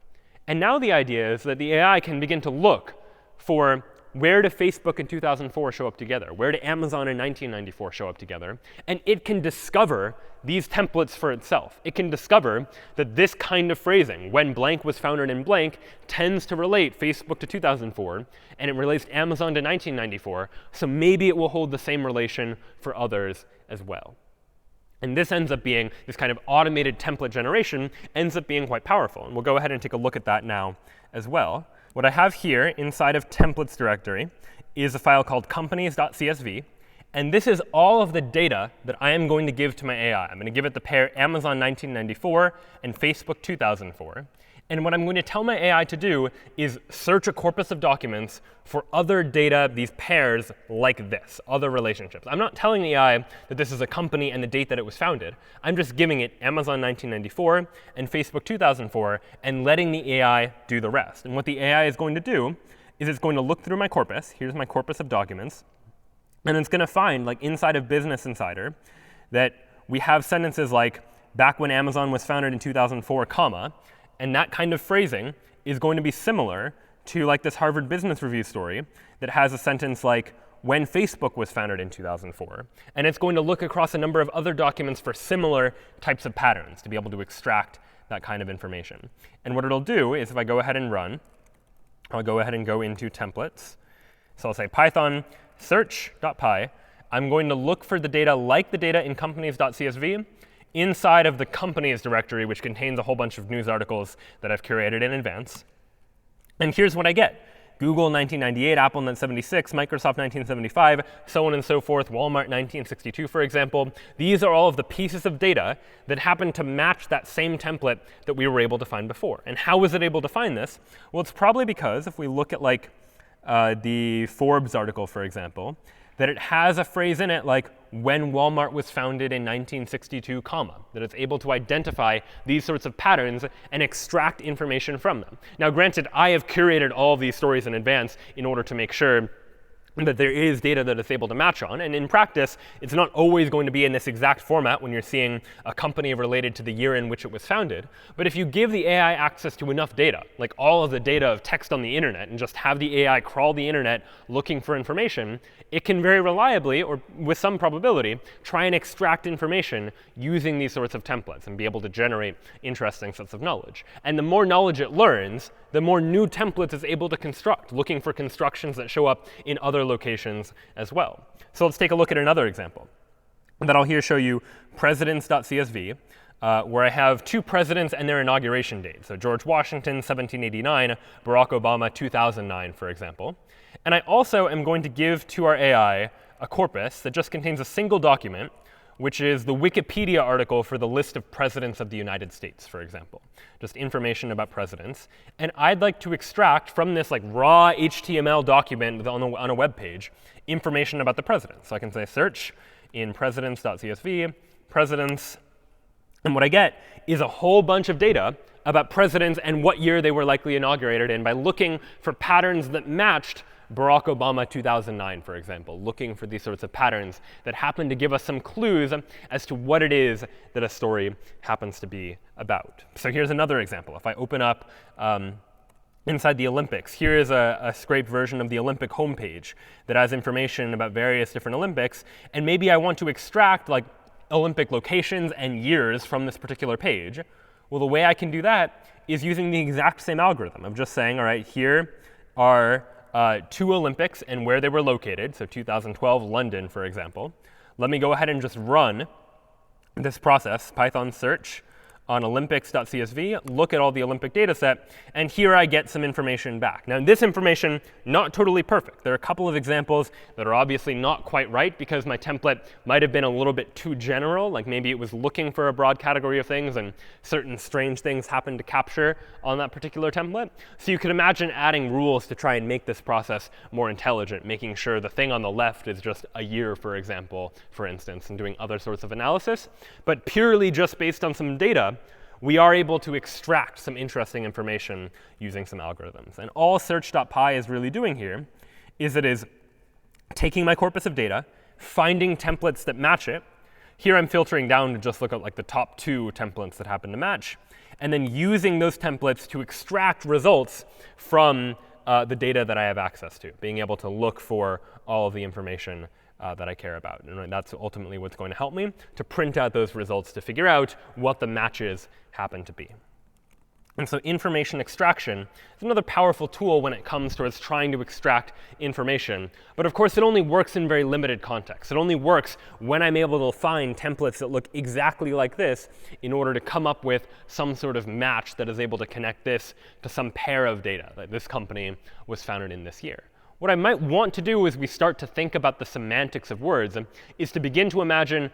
And now the idea is that the AI can begin to look for, where do Facebook in 2004 show up together? Where do Amazon in 1994 show up together? And it can discover these templates for itself. It can discover that this kind of phrasing, when blank was founded in blank, tends to relate Facebook to 2004, and it relates Amazon to 1994. So maybe it will hold the same relation for others as well. And this ends up being, this kind of automated template generation ends up being quite powerful. And we'll go ahead and take a look at that now as well. What I have here inside of templates directory is a file called companies.csv. And this is all of the data that I am going to give to my AI. I'm going to give it the pair Amazon 1994 and Facebook 2004. And what I'm going to tell my AI to do is search a corpus of documents for other data, these pairs like this, other relationships. I'm not telling the AI that this is a company and the date that it was founded. I'm just giving it Amazon 1994 and Facebook 2004 and letting the AI do the rest. And what the AI is going to do is it's going to look through my corpus. Here's my corpus of documents. And it's going to find, like inside of Business Insider, that we have sentences like, back when Amazon was founded in 2004, comma. And that kind of phrasing is going to be similar to like this Harvard Business Review story that has a sentence like, when Facebook was founded in 2004. And it's going to look across a number of other documents for similar types of patterns to be able to extract that kind of information. And what it'll do is, if I go ahead and run, I'll go ahead and go into templates. So I'll say Python search.py. I'm going to look for the data like the data in companies.csv inside of the companies directory, which contains a whole bunch of news articles that I've curated in advance. And here's what I get. Google 1998, Apple 1976, Microsoft 1975, so on and so forth, Walmart 1962, for example. These are all of the pieces of data that happen to match that same template that we were able to find before. And how was it able to find this? Well, it's probably because if we look at like the Forbes article, for example, that it has a phrase in it like, when Walmart was founded in 1962, comma, that it's able to identify these sorts of patterns and extract information from them. Now, granted, I have curated all of these stories in advance in order to make sure that there is data that it's able to match on. And in practice, it's not always going to be in this exact format when you're seeing a company related to the year in which it was founded. But if you give the AI access to enough data, like all of the data of text on the internet, and just have the AI crawl the internet looking for information, it can very reliably, or with some probability, try and extract information using these sorts of templates and be able to generate interesting sets of knowledge. And the more knowledge it learns, the more new templates it's able to construct, looking for constructions that show up in other locations as well. So let's take a look at another example. That I'll here show you presidents.csv, where I have two presidents and their inauguration dates. So George Washington, 1789, Barack Obama, 2009, for example. And I also am going to give to our AI a corpus that just contains a single document, which is the Wikipedia article for the list of presidents of the United States, for example. Just information about presidents. And I'd like to extract from this like raw HTML document on a web page information about the presidents. So I can say search in presidents.csv, presidents. And what I get is a whole bunch of data about presidents and what year they were likely inaugurated in by looking for patterns that matched Barack Obama 2009, for example, looking for these sorts of patterns that happen to give us some clues as to what it is that a story happens to be about. So here's another example. If I open up inside the Olympics, here is a scraped version of the Olympic homepage that has information about various different Olympics. And maybe I want to extract like Olympic locations and years from this particular page. Well, the way I can do that is using the exact same algorithm of just saying, all right, here are 2 Olympics and where they were located. So 2012 London, for example. Let me go ahead and just run this process, Python search on olympics.csv, look at all the Olympic data set, and here I get some information back. Now, this information, not totally perfect. There are a couple of examples that are obviously not quite right because my template might have been a little bit too general, like maybe it was looking for a broad category of things and certain strange things happened to capture on that particular template. So you could imagine adding rules to try and make this process more intelligent, making sure the thing on the left is just a year, for example, for instance, and doing other sorts of analysis. But purely just based on some data, we are able to extract some interesting information using some algorithms. And all search.py is really doing here is it is taking my corpus of data, finding templates that match it. Here I'm filtering down to just look at like the top 2 templates that happen to match, and then using those templates to extract results from the data that I have access to, being able to look for all of the information that I care about. And that's ultimately what's going to help me to print out those results to figure out what the matches happen to be. And so information extraction is another powerful tool when it comes towards trying to extract information. But of course, it only works in very limited contexts. It only works when I'm able to find templates that look exactly like this in order to come up with some sort of match that is able to connect this to some pair of data that this company was founded in this year. What I might want to do as we start to think about the semantics of words is to begin to imagine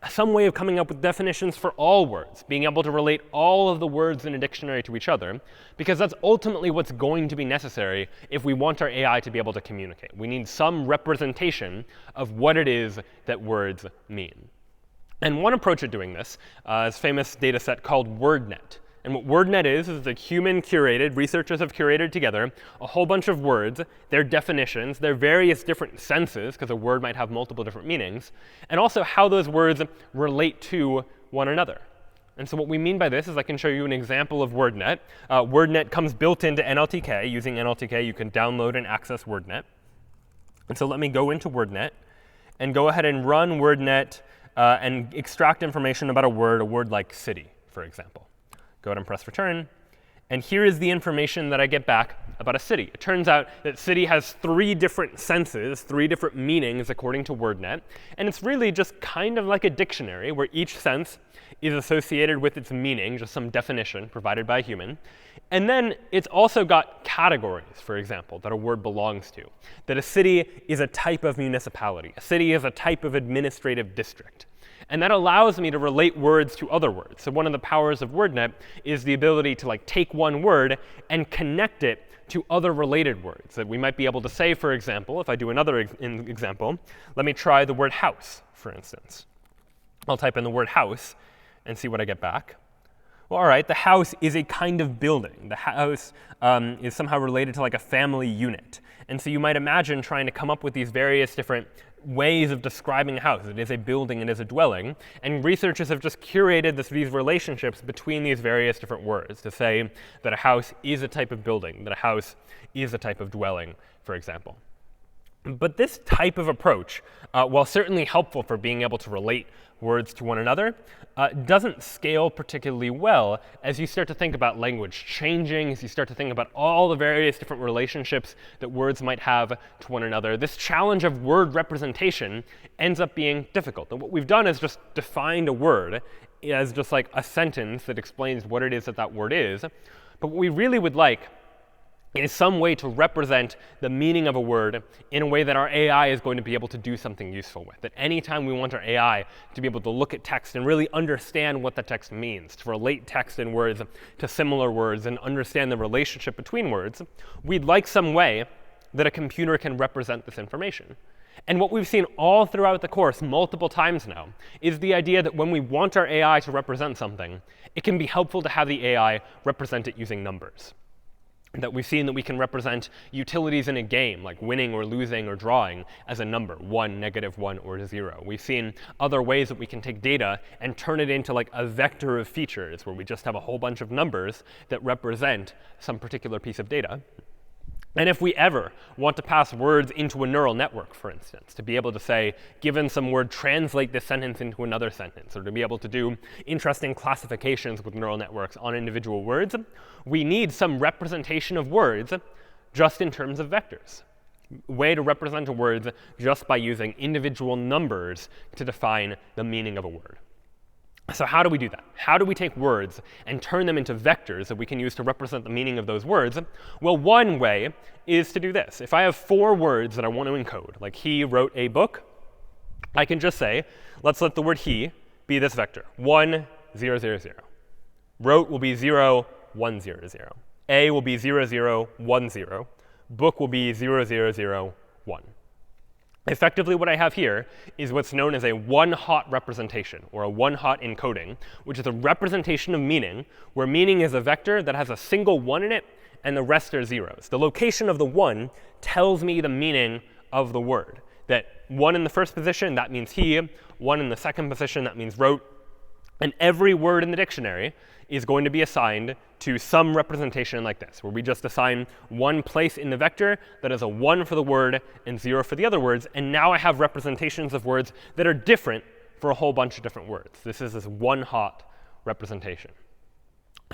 some way of coming up with definitions for all words, being able to relate all of the words in a dictionary to each other, because that's ultimately what's going to be necessary if we want our AI to be able to communicate. We need some representation of what it is that words mean. And one approach at doing this is a famous data set called WordNet. And what WordNet is a human-curated, researchers have curated together a whole bunch of words, their definitions, their various different senses, because a word might have multiple different meanings, and also how those words relate to one another. And so what we mean by this is I can show you an example of WordNet. WordNet comes built into NLTK. Using NLTK, you can download and access WordNet. And so let me go into WordNet and go ahead and run WordNet and extract information about a word like city, for example. Go ahead and press return. And here is the information that I get back about a city. It turns out that city has 3 different senses, 3 different meanings according to WordNet. And it's really just kind of like a dictionary where each sense is associated with its meaning, just some definition provided by a human. And then it's also got categories, for example, that a word belongs to. That a city is a type of municipality. A city is a type of administrative district. And that allows me to relate words to other words. So one of the powers of WordNet is the ability to take one word and connect it to other related words that we might be able to say, for example, if I do another example, let me try the word house, for instance. I'll type in the word house and see what I get back. Well, all right, the house is a kind of building. The house is somehow related to a family unit. And so you might imagine trying to come up with these various different ways of describing a house. It is a building, it is a dwelling. And researchers have just curated these relationships between these various different words to say that a house is a type of building, that a house is a type of dwelling, for example. But this type of approach, while certainly helpful for being able to relate words to one another, doesn't scale particularly well as you start to think about language changing, as you start to think about all the various different relationships that words might have to one another. This challenge of word representation ends up being difficult. And what we've done is just defined a word as just a sentence that explains what it is that that word is. But what we really would like is some way to represent the meaning of a word in a way that our AI is going to be able to do something useful with. That anytime we want our AI to be able to look at text and really understand what the text means, to relate text and words to similar words and understand the relationship between words, we'd like some way that a computer can represent this information. And what we've seen all throughout the course multiple times now is the idea that when we want our AI to represent something, it can be helpful to have the AI represent it using numbers. that we've seen that we can represent utilities in a game, like winning or losing or drawing, as a number, 1, -1, or 0. We've seen other ways that we can take data and turn it into like a vector of features, where we just have a whole bunch of numbers that represent some particular piece of data. And if we ever want to pass words into a neural network, for instance, to be able to say, given some word, translate this sentence into another sentence, or to be able to do interesting classifications with neural networks on individual words, we need some representation of words just in terms of vectors. A way to represent a word just by using individual numbers to define the meaning of a word. So how do we do that? How do we take words and turn them into vectors that we can use to represent the meaning of those words? Well, one way is to do this. If I have 4 words that I want to encode, like he wrote a book, I can just say, let's let the word he be this vector, 1, 0, 0, 0. Wrote will be 0, 1, 0, 0. A will be 0, 0, 1, 0. Book will be 0, 0, 0, 1. Effectively, what I have here is what's known as a one-hot representation, or a one-hot encoding, which is a representation of meaning, where meaning is a vector that has a single 1 in it, and the rest are zeros. The location of the 1 tells me the meaning of the word. That 1 in the first position, that means he. 1 in the second position, that means wrote. And every word in the dictionary is going to be assigned to some representation like this, where we just assign one place in the vector that is a 1 for the word and 0 for the other words. And now I have representations of words that are different for a whole bunch of different words. This is this one-hot representation.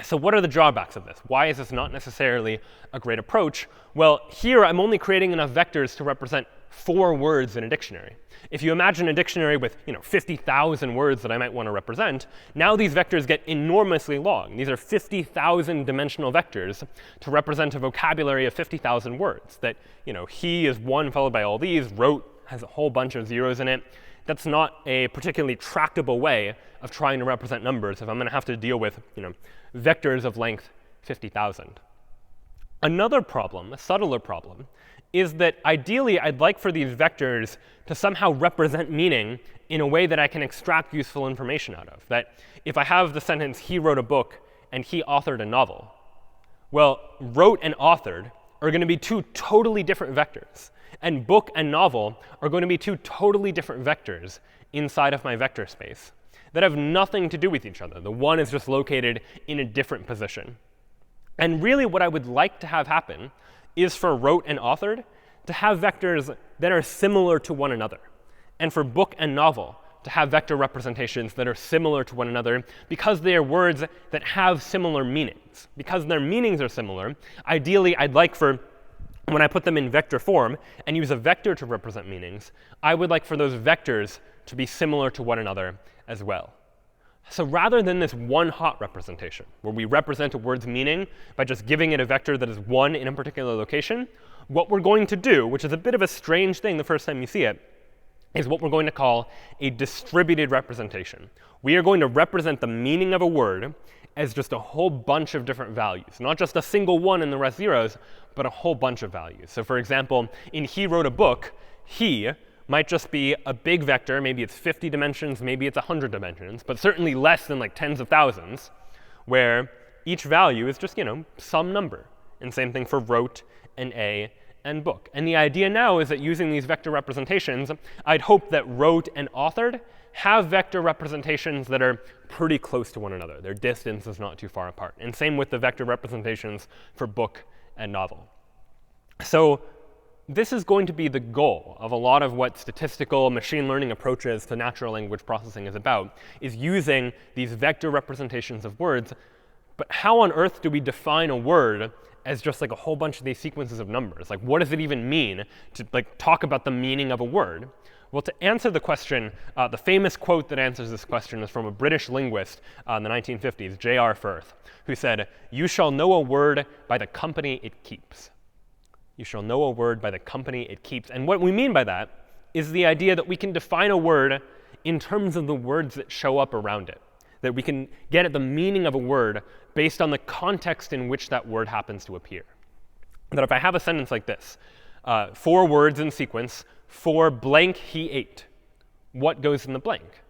So what are the drawbacks of this? Why is this not necessarily a great approach? Well, here I'm only creating enough vectors to represent 4 words in a dictionary. If you imagine a dictionary with 50,000 words that I might want to represent, now these vectors get enormously long. These are 50,000 dimensional vectors to represent a vocabulary of 50,000 words. That he is 1 followed by all these, wrote has a whole bunch of zeros in it. That's not a particularly tractable way of trying to represent numbers if I'm going to have to deal with vectors of length 50,000. Another problem, a subtler problem, is that ideally I'd like for these vectors to somehow represent meaning in a way that I can extract useful information out of. That if I have the sentence, he wrote a book and he authored a novel, well, wrote and authored are going to be 2 totally different vectors. And book and novel are going to be 2 totally different vectors inside of my vector space that have nothing to do with each other. The one is just located in a different position. And really what I would like to have happen is for wrote and authored to have vectors that are similar to one another. And for book and novel to have vector representations that are similar to one another because they are words that have similar meanings. Because their meanings are similar, ideally I'd like for, when I put them in vector form and use a vector to represent meanings, I would like for those vectors to be similar to one another as well. So rather than this one-hot representation, where we represent a word's meaning by just giving it a vector that is 1 in a particular location, what we're going to do, which is a bit of a strange thing the first time you see it, is what we're going to call a distributed representation. We are going to represent the meaning of a word as just a whole bunch of different values. Not just a single 1 and the rest zeros, but a whole bunch of values. So for example, in he wrote a book, he might just be a big vector. Maybe it's 50 dimensions, maybe it's 100 dimensions, but certainly less than like tens of thousands, where each value is just some number. And same thing for wrote and a and book. And the idea now is that using these vector representations, I'd hope that wrote and authored have vector representations that are pretty close to one another. Their distance is not too far apart. And same with the vector representations for book and novel. So this is going to be the goal of a lot of what statistical machine learning approaches to natural language processing is about, is using these vector representations of words. But how on earth do we define a word as just like a whole bunch of these sequences of numbers? Like, what does it even mean to talk about the meaning of a word? Well, to answer the question, the famous quote that answers this question is from a British linguist in the 1950s, J.R. Firth, who said, "You shall know a word by the company it keeps." You shall know a word by the company it keeps. And what we mean by that is the idea that we can define a word in terms of the words that show up around it. That we can get at the meaning of a word based on the context in which that word happens to appear. That if I have a sentence like this, 4 words in sequence, for blank he ate, what goes in the blank?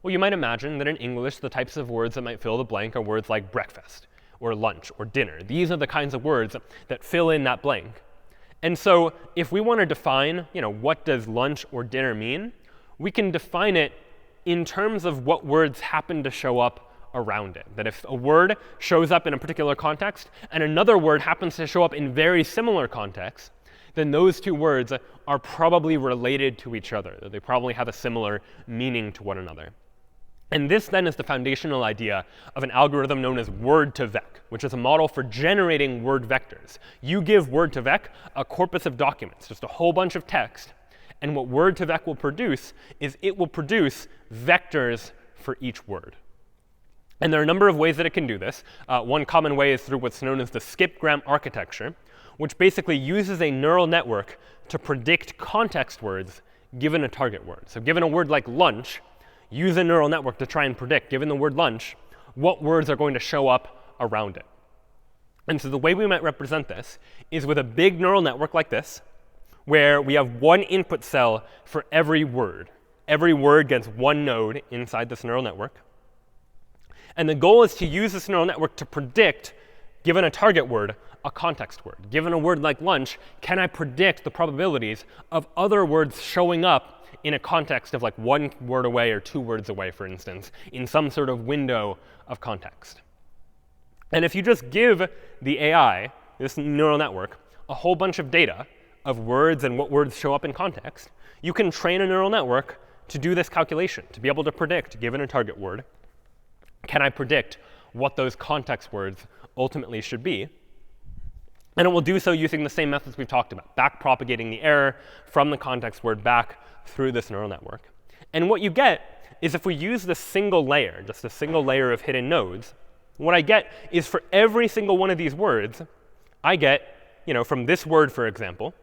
Well, you might imagine that in English, the types of words that might fill the blank are words like breakfast, or lunch or dinner. These are the kinds of words that fill in that blank. And so if we want to define, what does lunch or dinner mean, we can define it in terms of what words happen to show up around it. That if a word shows up in a particular context and another word happens to show up in very similar contexts, then those two words are probably related to each other. That they probably have a similar meaning to one another. And this then is the foundational idea of an algorithm known as word2vec, which is a model for generating word vectors. You give word2vec a corpus of documents, just a whole bunch of text. And what word2vec will produce is it will produce vectors for each word. And there are a number of ways that it can do this. One common way is through what's known as the skipgram architecture, which basically uses a neural network to predict context words given a target word. So given a word like lunch, use a neural network to try and predict, given the word lunch, what words are going to show up around it. And so the way we might represent this is with a big neural network like this, where we have one input cell for every word. Every word gets one node inside this neural network. And the goal is to use this neural network to predict, given a target word, a context word. Given a word like lunch, can I predict the probabilities of other words showing up in a context of like one word away or 2 words away, for instance, in some sort of window of context? And if you just give the AI, this neural network, a whole bunch of data of words and what words show up in context, you can train a neural network to do this calculation, to be able to predict, given a target word, can I predict what those context words ultimately should be? And it will do so using the same methods we've talked about, back-propagating the error from the context word back through this neural network. And what you get is if we use this single layer, just a single layer of hidden nodes, what I get is for every single one of these words, I get, from this word, for example,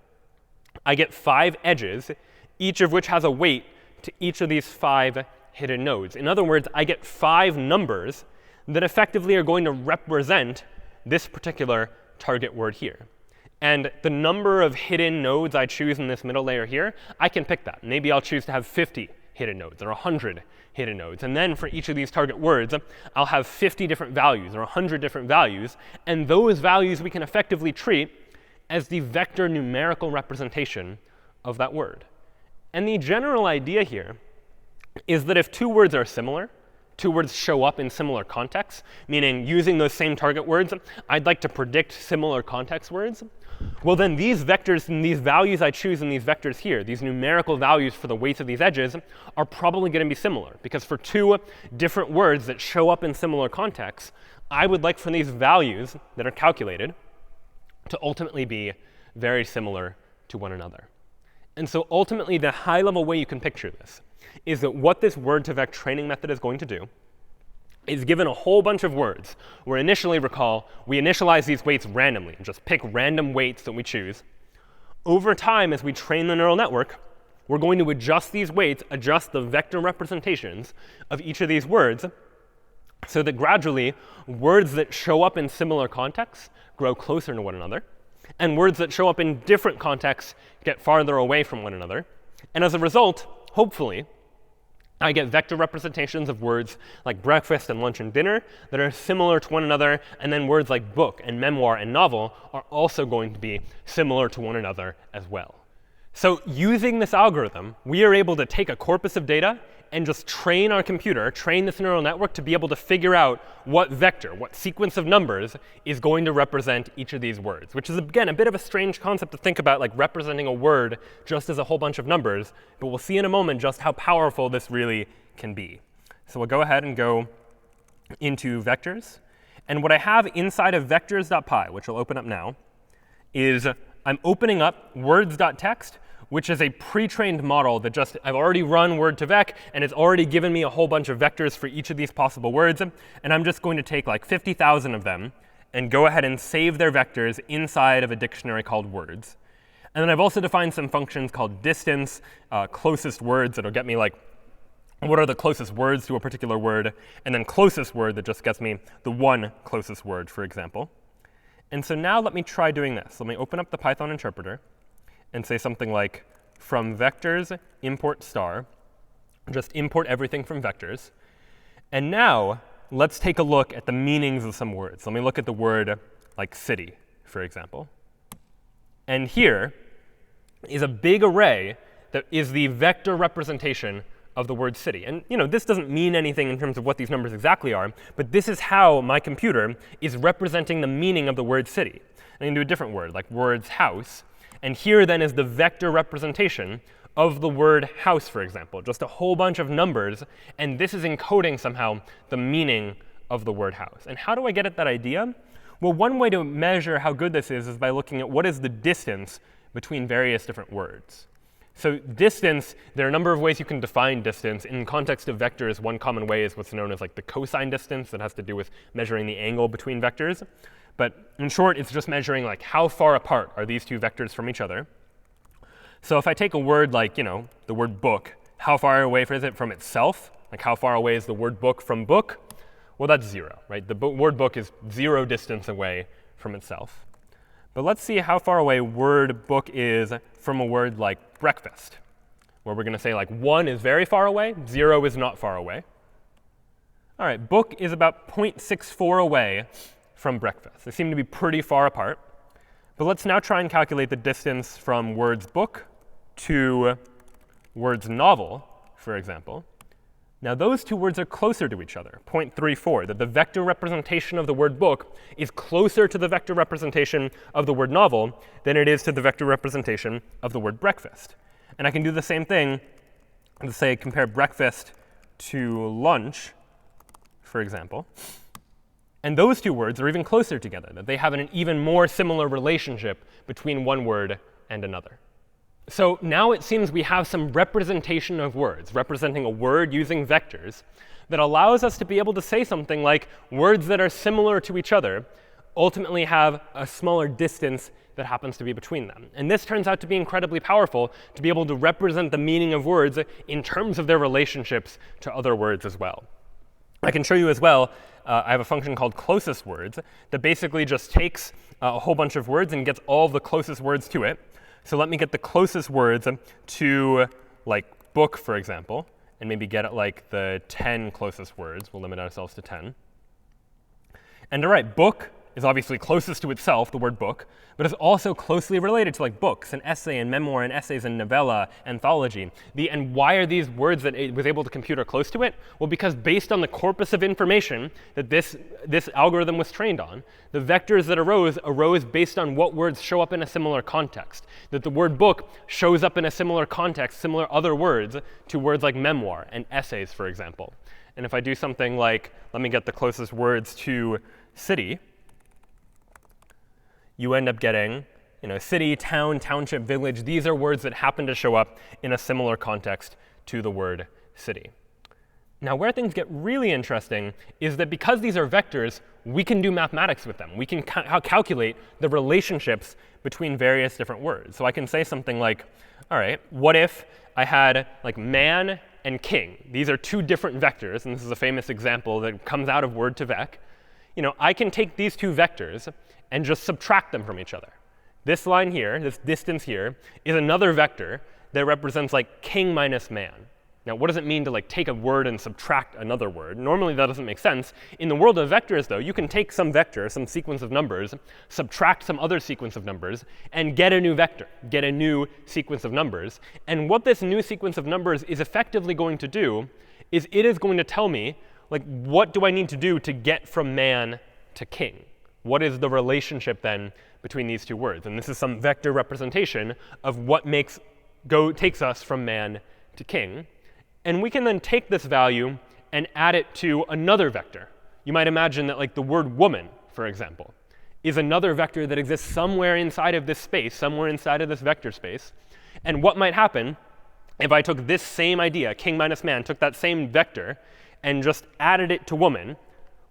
I get 5 edges, each of which has a weight to each of these 5 hidden nodes. In other words, I get 5 numbers that effectively are going to represent this particular target word here. And the number of hidden nodes I choose in this middle layer here, I can pick that. Maybe I'll choose to have 50 hidden nodes or 100 hidden nodes. And then for each of these target words, I'll have 50 different values or 100 different values. And those values we can effectively treat as the vector numerical representation of that word. And the general idea here is that if 2 words are similar, 2 words show up in similar contexts, meaning using those same target words, I'd like to predict similar context words, well then these vectors and these values I choose in these vectors here, these numerical values for the weights of these edges, are probably going to be similar. Because for 2 different words that show up in similar contexts, I would like for these values that are calculated to ultimately be very similar to one another. And so ultimately, the high-level way you can picture this is that what this word2vec training method is going to do is given a whole bunch of words, where initially, recall, we initialize these weights randomly and just pick random weights that we choose. Over time, as we train the neural network, we're going to adjust these weights, adjust the vector representations of each of these words, so that gradually, words that show up in similar contexts grow closer to one another, and words that show up in different contexts get farther away from one another. And as a result, hopefully, I get vector representations of words like breakfast and lunch and dinner that are similar to one another, and then words like book and memoir and novel are also going to be similar to one another as well. So using this algorithm, we are able to take a corpus of data and just train our computer, train this neural network to be able to figure out what vector, what sequence of numbers is going to represent each of these words, which is, again, a bit of a strange concept to think about, like representing a word just as a whole bunch of numbers. But we'll see in a moment just how powerful this really can be. So we'll go ahead and go into vectors. And what I have inside of vectors.py, which I'll open up now, is I'm opening up words.txt, which is a pre-trained model that I've already run word2vec, and it's already given me a whole bunch of vectors for each of these possible words. And I'm just going to take like 50,000 of them and go ahead and save their vectors inside of a dictionary called words. And then I've also defined some functions called distance, closest words that'll get me like what are the closest words to a particular word, and then closest word that just gets me the one closest word, for example. And so now let me try doing this. Let me open up the Python interpreter and say something like from vectors import star, just import everything from vectors. And now let's take a look at the meanings of some words. Let me look at the word like city, for example. And here is a big array that is the vector representation of the word city. And this doesn't mean anything in terms of what these numbers exactly are, but this is how my computer is representing the meaning of the word city. I can do a different word, like words house. And here then is the vector representation of the word house, for example, just a whole bunch of numbers. And this is encoding somehow the meaning of the word house. And how do I get at that idea? Well, one way to measure how good this is by looking at what is the distance between various different words. So distance, there are a number of ways you can define distance. In context of vectors, one common way is what's known as like the cosine distance that has to do with measuring the angle between vectors. But in short, it's just measuring like how far apart are these two vectors from each other. So if I take a word like, the word book, how far away is it from itself? Like how far away is the word book from book? Well, that's 0, right? The word book is 0 distance away from itself. But let's see how far away word book is from a word like breakfast, where we're going to say like 1 is very far away, 0 is not far away. All right, book is about 0.64 away from breakfast. They seem to be pretty far apart. But let's now try and calculate the distance from words book to words novel, for example. Now those two words are closer to each other, 0.34, that the vector representation of the word book is closer to the vector representation of the word novel than it is to the vector representation of the word breakfast. And I can do the same thing and say compare breakfast to lunch, for example. And those two words are even closer together, that they have an even more similar relationship between one word and another. So now it seems we have some representation of words, representing a word using vectors, that allows us to be able to say something like words that are similar to each other ultimately have a smaller distance that happens to be between them. And this turns out to be incredibly powerful to be able to represent the meaning of words in terms of their relationships to other words as well. I can show you as well, I have a function called closest words that basically just takes a whole bunch of words and gets all the closest words to it. So let me get the closest words to like book, for example, and maybe get at like the 10 closest words. We'll limit ourselves to 10. And to write book is obviously closest to itself, the word book, but is also closely related to like books and essay and memoir and essays and novella, anthology. And why are these words that it was able to compute are close to it? Well, because based on the corpus of information that this algorithm was trained on, the vectors that arose based on what words show up in a similar context. That the word book shows up in a similar context, similar other words to words like memoir and essays, for example. And if I do something like, let me get the closest words to city, you end up getting, city, town, township, village. These are words that happen to show up in a similar context to the word city. Now, where things get really interesting is that because these are vectors, we can do mathematics with them. We can calculate the relationships between various different words. So I can say something like, all right, what if I had like man and king? These are two different vectors, and this is a famous example that comes out of word2vec. I can take these two vectors and just subtract them from each other. This line here, this distance here, is another vector that represents like king minus man. Now, what does it mean to like take a word and subtract another word? Normally, that doesn't make sense. In the world of vectors, though, you can take some vector, some sequence of numbers, subtract some other sequence of numbers, and get a new vector, get a new sequence of numbers. And what this new sequence of numbers is effectively going to do is it is going to tell me, like, what do I need to do to get from man to king? What is the relationship then between these two words? And this is some vector representation of what takes us from man to king. And we can then take this value and add it to another vector. You might imagine that like the word woman, for example, is another vector that exists somewhere inside of this space, somewhere inside of this vector space. And what might happen if I took this same idea, king minus man, took that same vector and just added it to woman,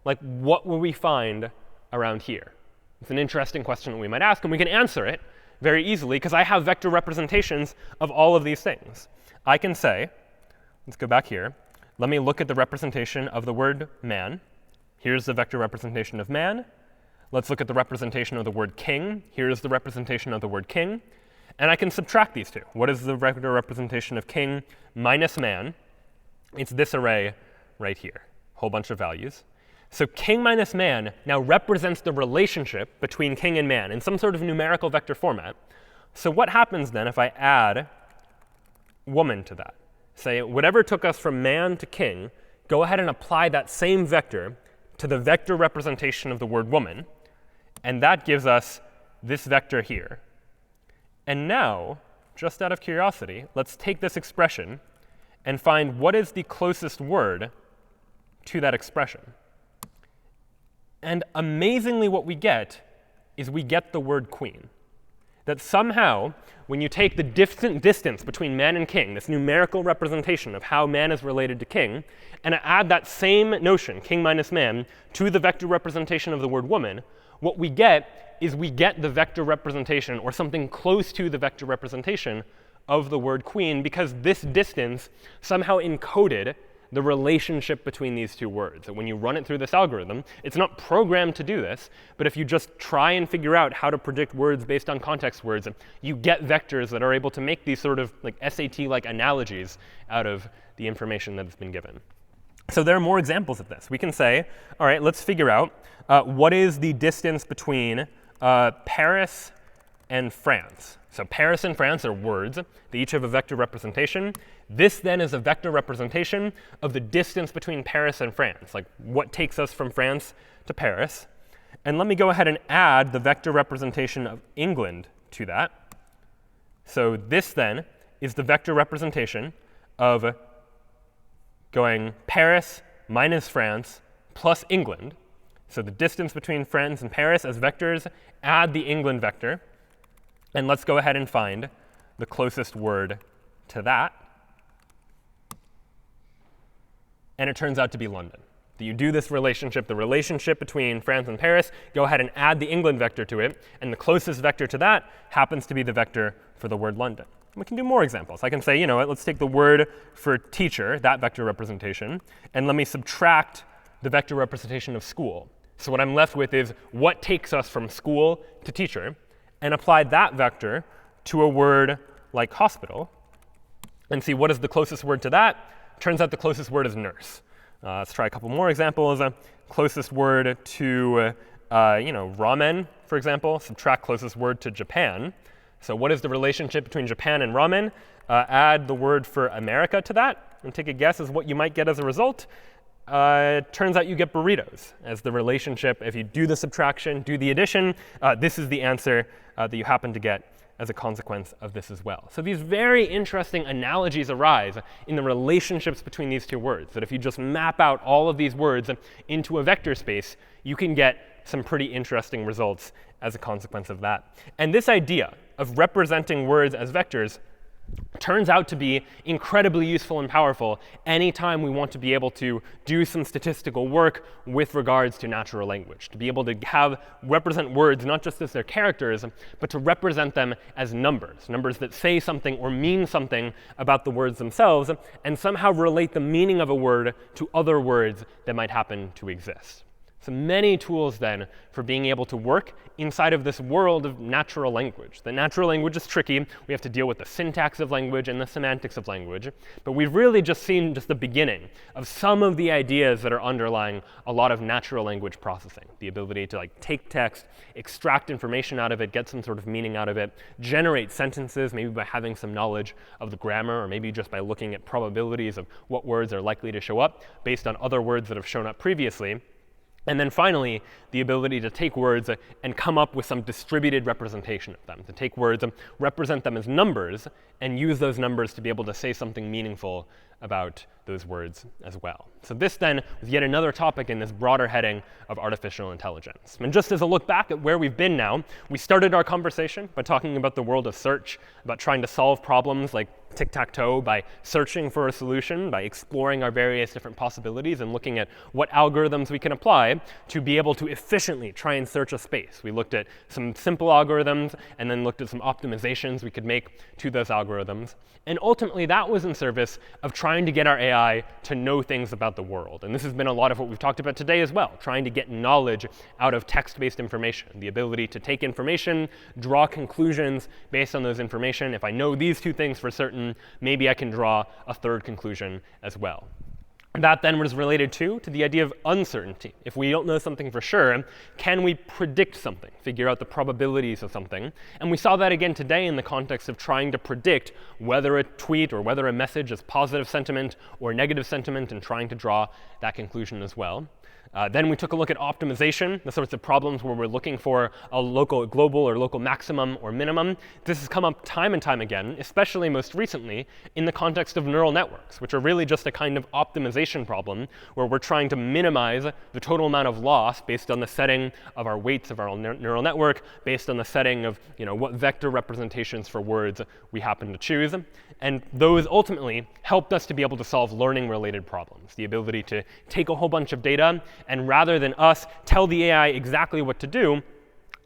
like what will we find around here? It's an interesting question that we might ask, and we can answer it very easily because I have vector representations of all of these things. I can say, let's go back here. Let me look at the representation of the word man. Here's the vector representation of man. Let's look at the representation of the word king. Here's the representation of the word king. And I can subtract these two. What is the vector representation of king minus man? It's this array right here, a whole bunch of values. So king minus man now represents the relationship between king and man in some sort of numerical vector format. So what happens then if I add woman to that? Say whatever took us from man to king, go ahead and apply that same vector to the vector representation of the word woman. And that gives us this vector here. And now, just out of curiosity, let's take this expression and find what is the closest word to that expression. And amazingly, what we get is we get the word queen. That somehow, when you take the distance between man and king, this numerical representation of how man is related to king, and add that same notion, king minus man, to the vector representation of the word woman, what we get is we get the vector representation, or something close to the vector representation of the word queen, because this distance somehow encoded the relationship between these two words. And when you run it through this algorithm, it's not programmed to do this, but if you just try and figure out how to predict words based on context words, you get vectors that are able to make these sort of like SAT-like analogies out of the information that has been given. So there are more examples of this. We can say, all right, let's figure out what is the distance between Paris and France. So Paris and France are words. They each have a vector representation. This then is a vector representation of the distance between Paris and France, like what takes us from France to Paris. And let me go ahead and add the vector representation of England to that. So this then is the vector representation of going Paris minus France plus England. So the distance between France and Paris as vectors, add the England vector. And let's go ahead and find the closest word to that. And it turns out to be London. That you do this relationship, the relationship between France and Paris, go ahead and add the England vector to it. And the closest vector to that happens to be the vector for the word London. We can do more examples. I can say, you know what, let's take the word for teacher, that vector representation, and let me subtract the vector representation of school. So what I'm left with is what takes us from school to teacher, and apply that vector to a word like hospital, and see what is the closest word to that. Turns out the closest word is nurse. Let's try a couple more examples. Closest word to ramen, for example. Subtract closest word to Japan. So what is the relationship between Japan and ramen? Add the word for America to that, and take a guess as what you might get as a result. It turns out you get burritos as the relationship. If you do the subtraction, do the addition, this is the answer that you happen to get as a consequence of this as well. So these very interesting analogies arise in the relationships between these two words, that if you just map out all of these words into a vector space, you can get some pretty interesting results as a consequence of that. And this idea of representing words as vectors turns out to be incredibly useful and powerful anytime we want to be able to do some statistical work with regards to natural language, to be able to represent words not just as their characters, but to represent them as numbers, numbers that say something or mean something about the words themselves, and somehow relate the meaning of a word to other words that might happen to exist. So many tools, then, for being able to work inside of this world of natural language. The natural language is tricky. We have to deal with the syntax of language and the semantics of language. But we've really just seen just the beginning of some of the ideas that are underlying a lot of natural language processing. The ability to take text, extract information out of it, get some sort of meaning out of it, generate sentences, maybe by having some knowledge of the grammar, or maybe just by looking at probabilities of what words are likely to show up based on other words that have shown up previously. And then finally, the ability to take words and come up with some distributed representation of them, to take words and represent them as numbers and use those numbers to be able to say something meaningful about those words as well. So this then was yet another topic in this broader heading of artificial intelligence. And just as a look back at where we've been now, we started our conversation by talking about the world of search, about trying to solve problems like tic-tac-toe by searching for a solution, by exploring our various different possibilities and looking at what algorithms we can apply to be able to efficiently try and search a space. We looked at some simple algorithms and then looked at some optimizations we could make to those algorithms. And ultimately, that was in service of trying to get our AI to know things about the world. And this has been a lot of what we've talked about today as well, trying to get knowledge out of text-based information, the ability to take information, draw conclusions based on those information. If I know these two things for certain, maybe I can draw a third conclusion as well. That then was related to the idea of uncertainty. If we don't know something for sure, can we predict something, figure out the probabilities of something? And we saw that again today in the context of trying to predict whether a tweet or whether a message is positive sentiment or negative sentiment, and trying to draw that conclusion as well. Then we took a look at optimization, the sorts of problems where we're looking for a global or local maximum or minimum. This has come up time and time again, especially most recently in the context of neural networks, which are really just a kind of optimization problem where we're trying to minimize the total amount of loss based on the setting of our weights of our neural network, based on the setting of what vector representations for words we happen to choose. And those ultimately helped us to be able to solve learning-related problems, the ability to take a whole bunch of data and rather than us tell the AI exactly what to do,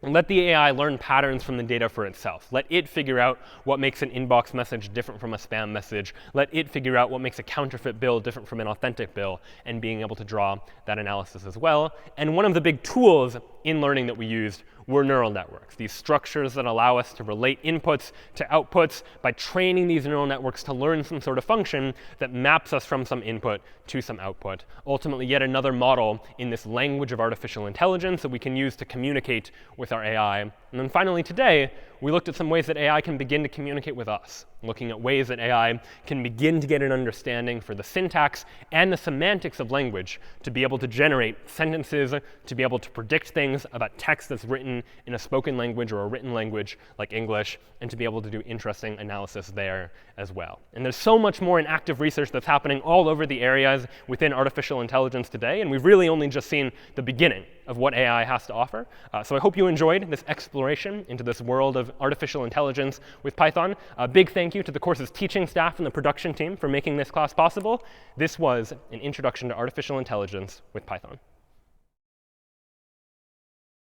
let the AI learn patterns from the data for itself. Let it figure out what makes an inbox message different from a spam message. Let it figure out what makes a counterfeit bill different from an authentic bill, and being able to draw that analysis as well. And one of the big tools in learning that we used were neural networks, these structures that allow us to relate inputs to outputs by training these neural networks to learn some sort of function that maps us from some input to some output. Ultimately, yet another model in this language of artificial intelligence that we can use to communicate with our AI. And then finally today, we looked at some ways that AI can begin to communicate with us, looking at ways that AI can begin to get an understanding for the syntax and the semantics of language to be able to generate sentences, to be able to predict things about text that's written in a spoken language or a written language like English, and to be able to do interesting analysis there as well. And there's so much more in active research that's happening all over the areas within artificial intelligence today, and we've really only just seen the beginning of what AI has to offer. So I hope you enjoyed this exploration into this world of artificial intelligence with Python. A big thank you to the course's teaching staff and the production team for making this class possible. This was an introduction to artificial intelligence with Python.